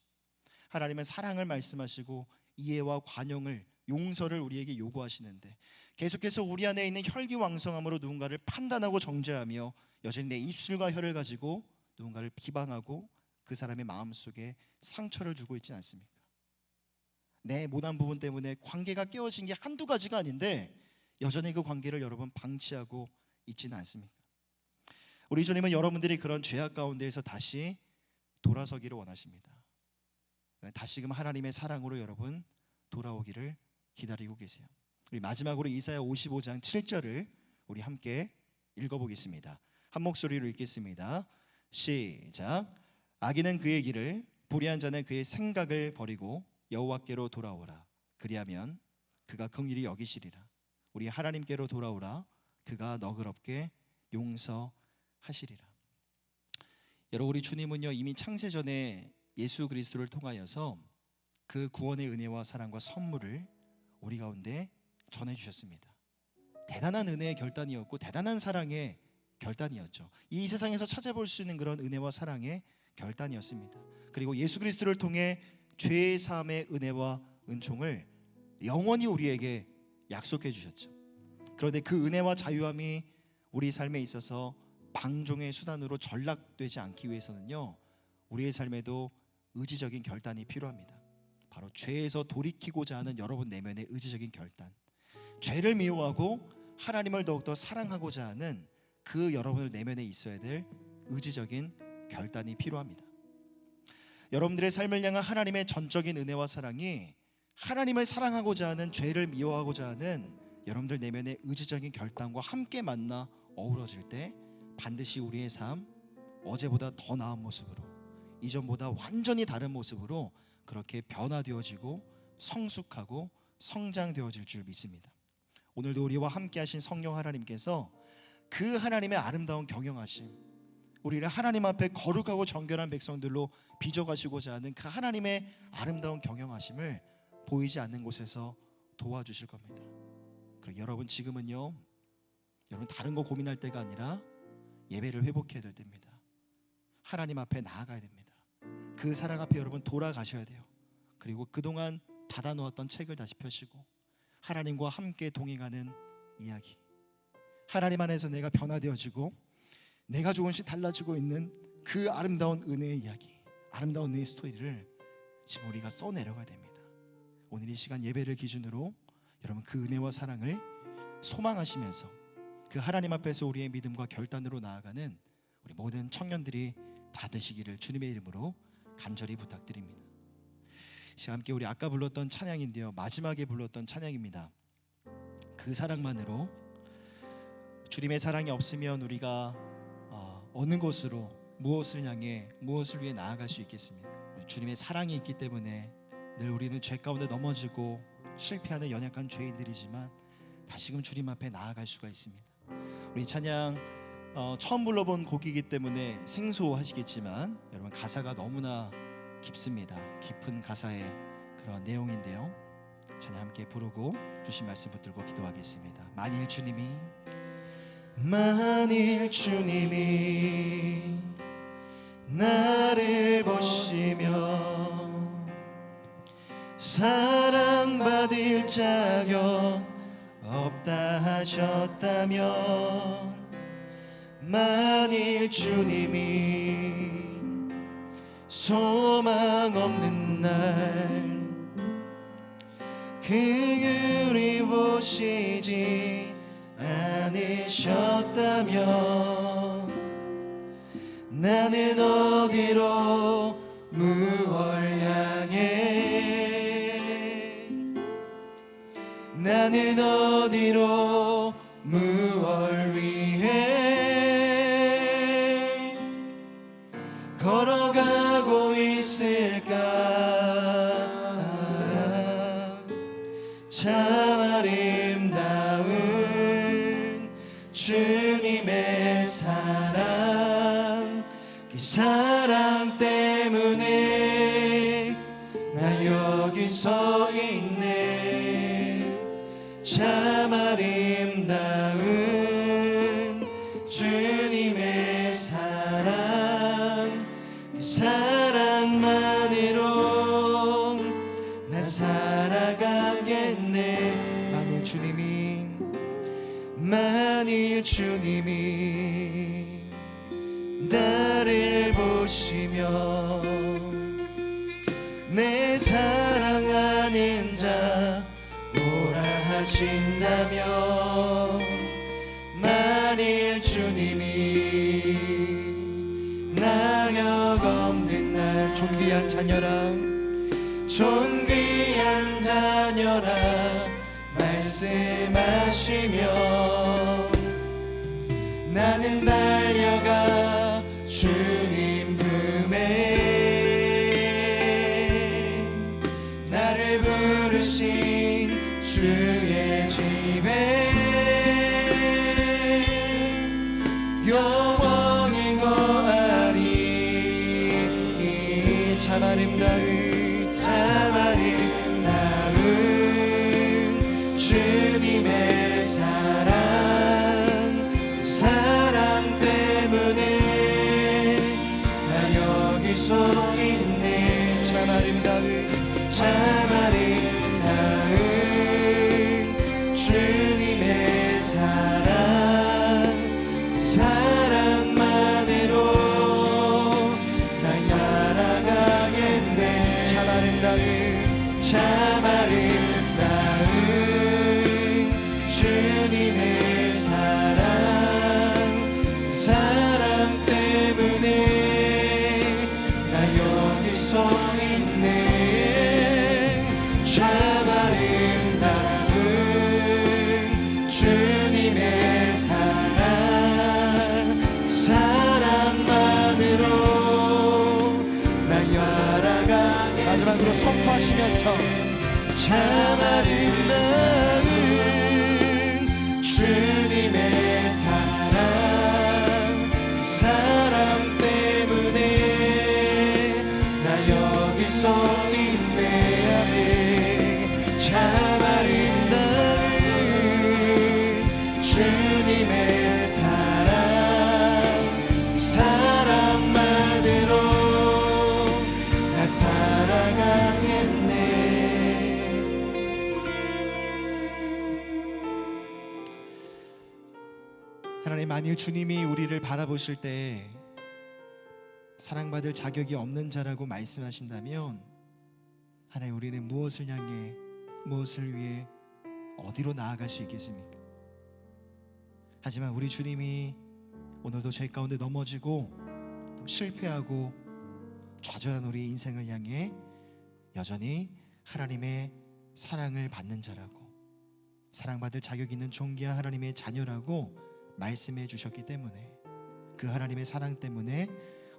하나님은 사랑을 말씀하시고 이해와 관용을, 용서를 우리에게 요구하시는데 계속해서 우리 안에 있는 혈기왕성함으로 누군가를 판단하고 정죄하며 여전히 내 입술과 혀를 가지고 누군가를 비방하고 그 사람의 마음속에 상처를 주고 있지 않습니까? 내 못한 부분 때문에 관계가 깨어진 게 한두 가지가 아닌데 여전히 그 관계를 여러분 방치하고 있지는 않습니까? 우리 주님은 여러분들이 그런 죄악 가운데에서 다시 돌아서기를 원하십니다. 다시금 하나님의 사랑으로 여러분 돌아오기를 기다리고 계세요. 우리 마지막으로 이사야 55장 7절을 우리 함께 읽어보겠습니다. 한 목소리로 읽겠습니다. 시작. 악인은 그의 길을, 불의한 자는 그의 생각을 버리고 여호와께로 돌아오라. 그리하면 그가 긍휼히 여기시리라. 우리 하나님께로 돌아오라. 그가 너그럽게 용서하시리라. 여러분, 우리 주님은요 이미 창세전에 예수 그리스도를 통하여서 그 구원의 은혜와 사랑과 선물을 우리 가운데 전해주셨습니다. 대단한 은혜의 결단이었고 대단한 사랑의 결단이었죠. 이 세상에서 찾아볼 수 있는 그런 은혜와 사랑의 결단이었습니다. 그리고 예수 그리스도를 통해 죄의 사함의 은혜와 은총을 영원히 우리에게 약속해 주셨죠. 그런데 그 은혜와 자유함이 우리 삶에 있어서 방종의 수단으로 전락되지 않기 위해서는요 우리의 삶에도 의지적인 결단이 필요합니다. 바로 죄에서 돌이키고자 하는 여러분 내면의 의지적인 결단, 죄를 미워하고 하나님을 더욱더 사랑하고자 하는 그 여러분들 내면에 있어야 될 의지적인 결단이 필요합니다. 여러분들의 삶을 향한 하나님의 전적인 은혜와 사랑이 하나님을 사랑하고자 하는, 죄를 미워하고자 하는 여러분들 내면의 의지적인 결단과 함께 만나 어우러질 때 반드시 우리의 삶 어제보다 더 나은 모습으로, 이전보다 완전히 다른 모습으로 그렇게 변화되어지고 성숙하고 성장되어질 줄 믿습니다. 오늘도 우리와 함께 하신 성령 하나님께서 그 하나님의 아름다운 경영하심, 우리를 하나님 앞에 거룩하고 정결한 백성들로 빚어가시고자 하는 그 하나님의 아름다운 경영하심을 보이지 않는 곳에서 도와주실 겁니다. 그리고 여러분 지금은요, 여러분 다른 거 고민할 때가 아니라 예배를 회복해야 될 때입니다. 하나님 앞에 나아가야 됩니다. 그 사랑 앞에 여러분 돌아가셔야 돼요. 그리고 그동안 닫아놓았던 책을 다시 펴시고 하나님과 함께 동행하는 이야기, 하나님 안에서 내가 변화되어지고 내가 조금씩 달라지고 있는 그 아름다운 은혜의 이야기, 아름다운 은혜의 스토리를 지금 우리가 써내려가야 됩니다. 오늘 이 시간 예배를 기준으로 여러분 그 은혜와 사랑을 소망하시면서 그 하나님 앞에서 우리의 믿음과 결단으로 나아가는 우리 모든 청년들이 다 되시기를 주님의 이름으로 간절히 부탁드립니다. 시간 함께 우리 아까 불렀던 찬양인데요, 마지막에 불렀던 찬양입니다. 그 사랑만으로. 주님의 사랑이 없으면 우리가 어느 곳으로, 무엇을 향해, 무엇을 위해 나아갈 수 있겠습니까? 주님의 사랑이 있기 때문에 늘 우리는 죄 가운데 넘어지고 실패하는 연약한 죄인들이지만 다시금 주님 앞에 나아갈 수가 있습니다. 우리 찬양 처음 불러본 곡이기 때문에 생소하시겠지만 여러분 가사가 너무나 깊습니다. 깊은 가사의 그런 내용인데요, 찬양 함께 부르고 주신 말씀 붙들고 기도하겠습니다. 만일 주님이 나를 보시며 사랑받을 자격 없다 하셨다면, 만일 주님이 소망 없는 날 긍휼히 보시지 않으셨다면, 나는 어디로 무얼 향해, 나는 어디로 무얼 위해 걸어가고 있을까? 참 아름다운 주님의 사랑, 그 사랑 사랑 때문에 나 여기 서 있네. 참 아름다운 주님의 사랑, 그 사랑만으로 나 살아가겠네. 만일 주님이 나를 보시며 내 사랑하는 자 오라 하신다면, 만일 주님이 나력 없는 날 존귀한 자녀라 말씀하시며 나는 달려가 주님 품에 나를 부르신 주의 집에 영원히 거하리. 참 아름다운 주님의 사랑 때문에 나 여기 서 있네. 참 아름다운 주님의 사랑만으로 나 살아가겠네. 참 아름다운 주님의 사랑 때문에 나 여기 서 있네. 참 아름다운 주님의 사랑만으로 나 살아가겠네. 마지막으로 선포하시면서 참 아름다운 주님의 사랑 때문에 나 여기 서 있네. 아멘. 참 아름다운 주님의 사랑만으로 나 살아가겠네. 하나님, 만일 주님이 우리를 바라보실 때 사랑받을 자격이 없는 자라고 말씀하신다면, 하나님, 우리는 무엇을 향해, 무엇을 위해, 어디로 나아갈 수 있겠습니까? 하지만 우리 주님이 오늘도 죄 가운데 넘어지고 또 실패하고 좌절한 우리 인생을 향해 여전히 하나님의 사랑을 받는 자라고, 사랑받을 자격 있는 존귀한 하나님의 자녀라고 말씀해 주셨기 때문에, 그 하나님의 사랑 때문에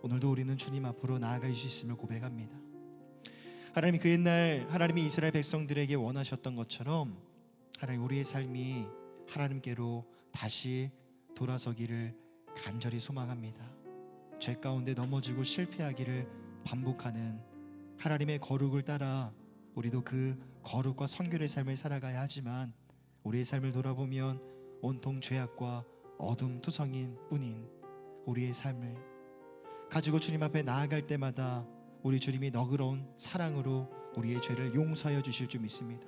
오늘도 우리는 주님 앞으로 나아갈 수 있음을 고백합니다. 하나님이 그 옛날 하나님이 이스라엘 백성들에게 원하셨던 것처럼 하나님, 우리의 삶이 하나님께로 다시 돌아서기를 간절히 소망합니다. 죄 가운데 넘어지고 실패하기를 반복하는 하나님의 거룩을 따라 우리도 그 거룩과 성결의 삶을 살아가야 하지만, 우리의 삶을 돌아보면 온통 죄악과 어둠 투성인 뿐인 우리의 삶을 가지고 주님 앞에 나아갈 때마다 우리 주님이 너그러운 사랑으로 우리의 죄를 용서하여 주실 줄 믿습니다.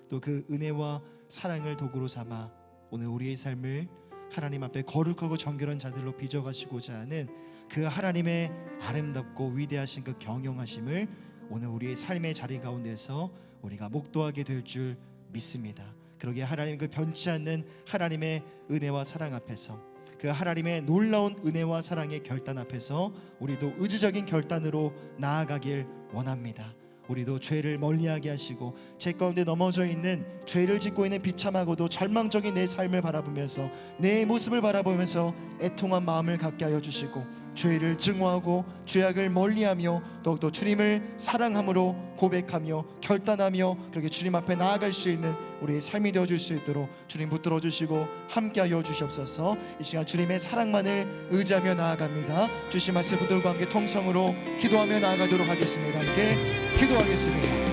또 그 은혜와 사랑을 도구로 삼아 오늘 우리의 삶을 하나님 앞에 거룩하고 정결한 자들로 빚어가시고자 하는 그 하나님의 아름답고 위대하신 그 경영하심을 오늘 우리의 삶의 자리 가운데서 우리가 목도하게 될 줄 믿습니다. 그러기에 하나님, 그 변치 않는 하나님의 은혜와 사랑 앞에서, 그 하나님의 놀라운 은혜와 사랑의 결단 앞에서 우리도 의지적인 결단으로 나아가길 원합니다. 우리도 죄를 멀리하게 하시고 죄 가운데 넘어져 있는, 죄를 짓고 있는 비참하고도 절망적인 내 삶을 바라보면서, 내 모습을 바라보면서 애통한 마음을 갖게 하여 주시고, 죄를 증오하고 죄악을 멀리하며 더욱더 주님을 사랑함으로 고백하며 결단하며 그렇게 주님 앞에 나아갈 수 있는 우리의 삶이 되어줄 수 있도록 주님 붙들어 주시고 함께하여 주시옵소서. 이 시간 주님의 사랑만을 의지하며 나아갑니다. 주신 말씀 붙들고 함께 통성으로 기도하며 나아가도록 하겠습니다. 함께 기도하겠습니다.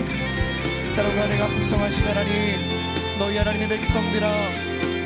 사랑과 은혜가 풍성하신 하나님, 너희 하나님의 백성들아,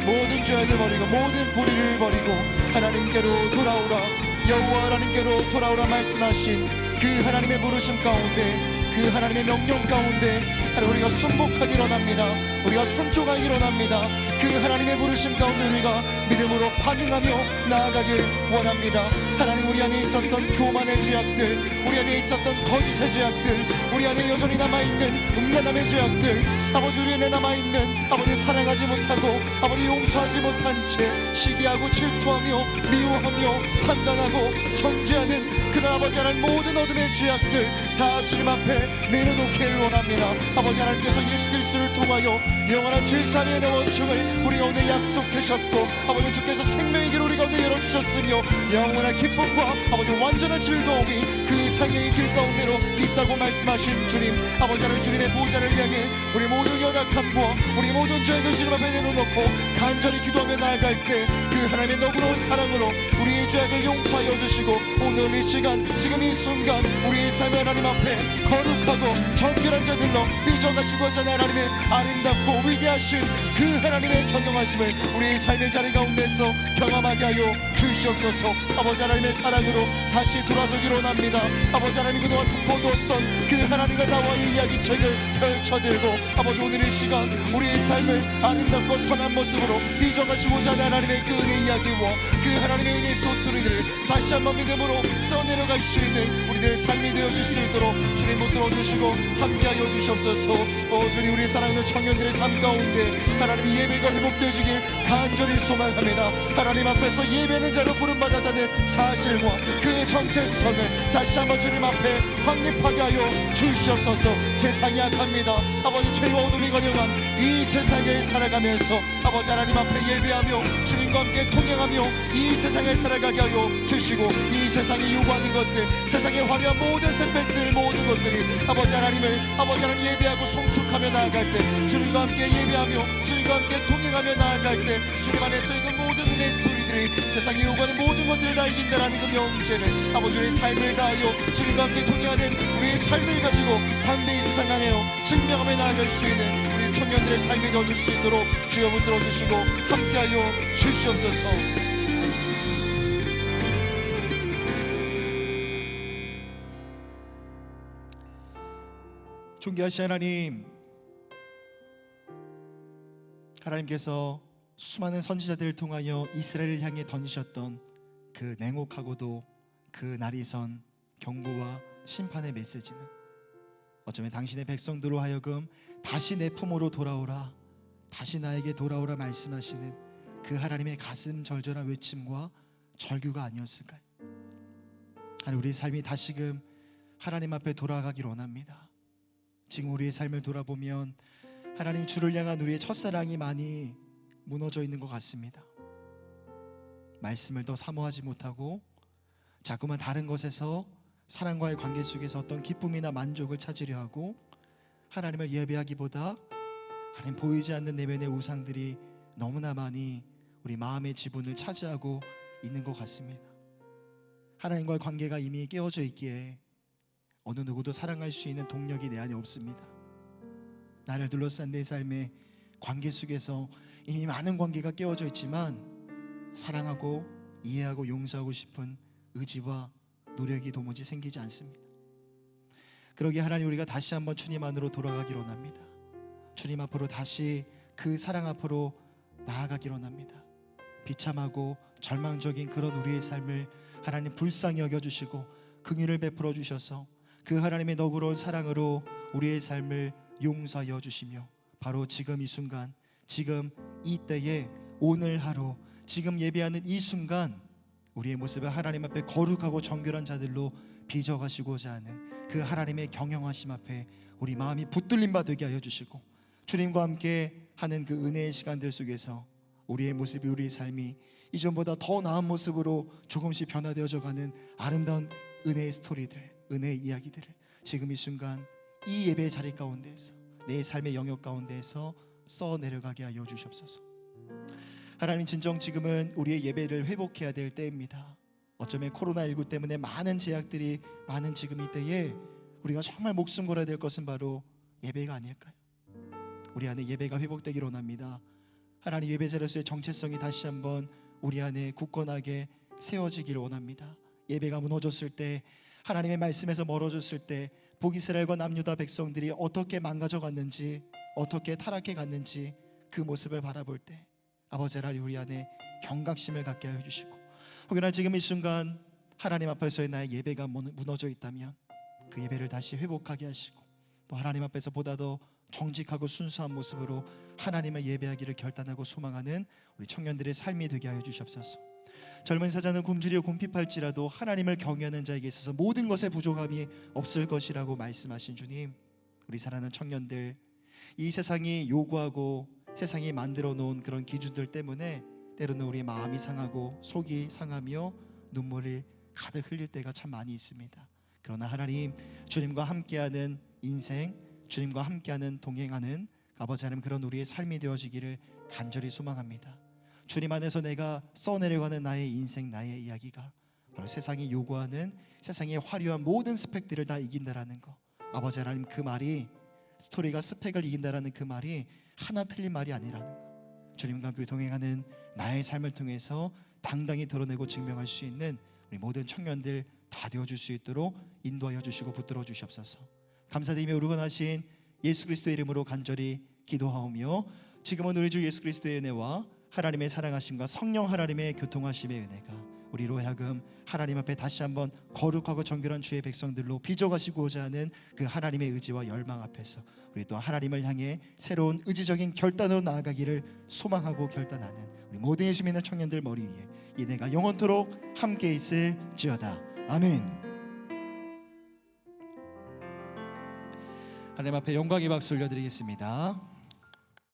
모든 죄악을 버리고 모든 불의를 버리고 하나님께로 돌아오라, 여호와 하나님께로 돌아오라 말씀하신 그 하나님의 부르심 가운데, 그 하나님의 명령 가운데 하나님 우리가 순복하기 원합니다. 우리가 순종하기 원합니다. 그 하나님의 부르심 가운데 우리가 믿음으로 반응하며 나아가길 원합니다. 하나님, 우리 안에 있었던 교만의 죄악들, 우리 안에 있었던 거짓의 죄악들, 우리 안에 여전히 남아있는 음란함의 죄악들, 아버지 우리 안에 남아있는 아버지 사랑하지 못하고 아버지 용서하지 못한 채 시기하고 질투하며 미워하며 판단하고 정죄하는 그런 아버지 하나님 모든 어둠의 죄악들 다 주님 앞에 내려놓기를 원합니다. 아버지 하나님께서 예수 그리스도를 통하여 영원한 죄사함의 원칙을 우리 가운데 약속하셨고 아버지 주께서 생명의 길을 우리 가운데 열어주셨으며 영원한 기쁨과 아버지 완전한 즐거움이 그 생명의 길 가운데로 있다고 말씀하신 주님, 아버지 하나님 주님의 보좌를 향해 우리 모든 연약함과 우리 모든 죄악을 주님 앞에 내려놓고 간절히 기도하며 나아갈 때 그 하나님의 너그러운 사랑으로 우리의 죄악을 용서하여 주시고 오늘 이 시간 지금 이 순간 우리의 삶을 하나님 앞에 거룩하고 정결한 자들로 빚어가시고자 하는 하나님의 아름답고 위대하신 그 하나님의 경영하심을 우리의 삶의 자리 가운데서 경험하게 하여 주시옵소서. 아버지 하나님의 사랑으로 다시 돌아서기를 원합니다. 아버지 하나님 그동안 덮어두었던 그 하나님과 나와의 이야기책을 펼쳐들고 아버지 오늘 이 시간 우리의 삶을 아름답고 선한 모습으로 빚어가시고자 하는 하나님의 그 은혜 이야기와 그 하나님의 은혜의 소투리들을 다시 한번 믿음으로 써내려갈 수 있는 우리들의 삶이 되어질 수 있도록 주님 붙들어 주시고 함께하여 주시옵소서. 주님, 우리 사랑하는 청년들의 삶 가운데 하나님 예배가 회복되어지길 간절히 소망합니다. 하나님 앞에서 예배하는 자로 부름받았다는 사실과 그 정체성을 다시 한번 주님 앞에 확립하게 하여 주시옵소서. 세상이 약합니다. 아버지 죄와 어둠이 거려간 이 세상을 살아가면서 아버지 하나님 앞에 예배하며 주님과 함께 통행하며 이 세상을 살아가게 하여 주시고 이 세상이 요구하는 것들, 세상에 화려한 모든 색깔들 모든 것들이 아버지 하나님을 아버지 하나님 예배하고 송축하며 나아갈 때 주님과 함께 예배하며 주님과 함께 통행하며 나아갈 때 주님 안에서 있는 모든 은혜의 스토리들이 세상이 요구하는 모든 것들을 다 이긴다라는 그 명제를 아버지 우리의 삶을 다하여 주님과 함께 통행하는 우리의 삶을 가지고 광대의 세상 향하여 증명하며 나아갈 수 있는 우리 청년들의 삶이 되어줄 수 있도록 주여 붙들어 주시고 함께하여 주시옵소서. 존귀하신 하나님, 하나님께서 수많은 선지자들을 통하여 이스라엘을 향해 던지셨던 그 냉혹하고도 그 날이선 경고와 심판의 메시지는 어쩌면 당신의 백성들로 하여금 다시 내 품으로 돌아오라, 다시 나에게 돌아오라 말씀하시는 그 하나님의 가슴 절절한 외침과 절규가 아니었을까요? 하나님, 우리 삶이 다시금 하나님 앞에 돌아가기를 원합니다. 지금 우리의 삶을 돌아보면 하나님 주를 향한 우리의 첫사랑이 많이 무너져 있는 것 같습니다. 말씀을 더 사모하지 못하고 자꾸만 다른 것에서 사랑과의 관계 속에서 어떤 기쁨이나 만족을 찾으려 하고 하나님을 예배하기보다 하나님 보이지 않는 내면의 우상들이 너무나 많이 우리 마음의 지분을 차지하고 있는 것 같습니다. 하나님과의 관계가 이미 깨어져 있기에 어느 누구도 사랑할 수 있는 동력이 내 안에 없습니다. 나를 둘러싼 내 삶의 관계 속에서 이미 많은 관계가 깨어져 있지만 사랑하고 이해하고 용서하고 싶은 의지와 노력이 도무지 생기지 않습니다. 그러기에 하나님, 우리가 다시 한번 주님 안으로 돌아가기를 원합니다. 주님 앞으로 다시 그 사랑 앞으로 나아가기를 원합니다. 비참하고 절망적인 그런 우리의 삶을 하나님 불쌍히 여겨주시고 긍휼을 베풀어 주셔서 그 하나님의 너그러운 사랑으로 우리의 삶을 용서하여 주시며 바로 지금 이 순간, 지금 이 때에 오늘 하루, 지금 예배하는 이 순간 우리의 모습을 하나님 앞에 거룩하고 정결한 자들로 빚어가시고자 하는 그 하나님의 경영하심 앞에 우리 마음이 붙들림 바 되게 하여 주시고 주님과 함께 하는 그 은혜의 시간들 속에서 우리의 모습이, 우리의 삶이 이전보다 더 나은 모습으로 조금씩 변화되어져가는 아름다운 은혜의 스토리들, 은혜의 이야기들을 지금 이 순간 이 예배의 자리 가운데에서 내 삶의 영역 가운데에서 써 내려가게 하여 주시옵소서. 하나님, 진정 지금은 우리의 예배를 회복해야 될 때입니다. 어쩌면 코로나19 때문에 많은 제약들이 많은 지금 이 때에 우리가 정말 목숨 걸어야 될 것은 바로 예배가 아닐까요? 우리 안에 예배가 회복되기를 원합니다. 하나님, 예배 자리에서의 정체성이 다시 한번 우리 안에 굳건하게 세워지기를 원합니다. 예배가 무너졌을 때, 하나님의 말씀에서 멀어졌을 때 북이스라엘과 남유다 백성들이 어떻게 망가져 갔는지, 어떻게 타락해 갔는지 그 모습을 바라볼 때 아버지 하나님, 우리 안에 경각심을 갖게 하여 주시고, 혹여나 지금 이 순간 하나님 앞에서의 나의 예배가 무너져 있다면 그 예배를 다시 회복하게 하시고, 또 하나님 앞에서 보다 더 정직하고 순수한 모습으로 하나님을 예배하기를 결단하고 소망하는 우리 청년들의 삶이 되게 하여 주시옵소서. 젊은 사자는 굶주려 궁핍할지라도 하나님을 경외하는 자에게 있어서 모든 것에 부족함이 없을 것이라고 말씀하신 주님, 우리 사랑하는 청년들, 이 세상이 요구하고 세상이 만들어 놓은 그런 기준들 때문에 때로는 우리의 마음이 상하고 속이 상하며 눈물을 가득 흘릴 때가 참 많이 있습니다. 그러나 하나님, 주님과 함께하는 인생, 주님과 함께하는 동행하는 아버지 하나님, 그런 우리의 삶이 되어지기를 간절히 소망합니다. 주님 안에서 내가 써내려가는 나의 인생, 나의 이야기가 바로 세상이 요구하는 세상의 화려한 모든 스펙들을 다 이긴다라는 거, 아버지 하나님, 그 말이 스토리가 스펙을 이긴다라는 그 말이 하나 틀린 말이 아니라는 거, 주님과 함께 동행하는 나의 삶을 통해서 당당히 드러내고 증명할 수 있는 우리 모든 청년들 다 되어줄 수 있도록 인도하여 주시고 붙들어 주시옵소서. 감사드리며 우르건하신 예수 그리스도의 이름으로 간절히 기도하오며, 지금은 우리 주 예수 그리스도의 은혜와 하나님의 사랑하심과 성령 하나님의 교통하심의 은혜가 우리로 하여금 하나님 앞에 다시 한번 거룩하고 정결한 주의 백성들로 빚어가시고자 하는 그 하나님의 의지와 열망 앞에서 우리 또 하나님을 향해 새로운 의지적인 결단으로 나아가기를 소망하고 결단하는 우리 모든 예수 믿는 청년들 머리 위에 이 은혜가 영원토록 함께 있을지어다. 아멘. 하나님 앞에 영광의 박수 올려드리겠습니다.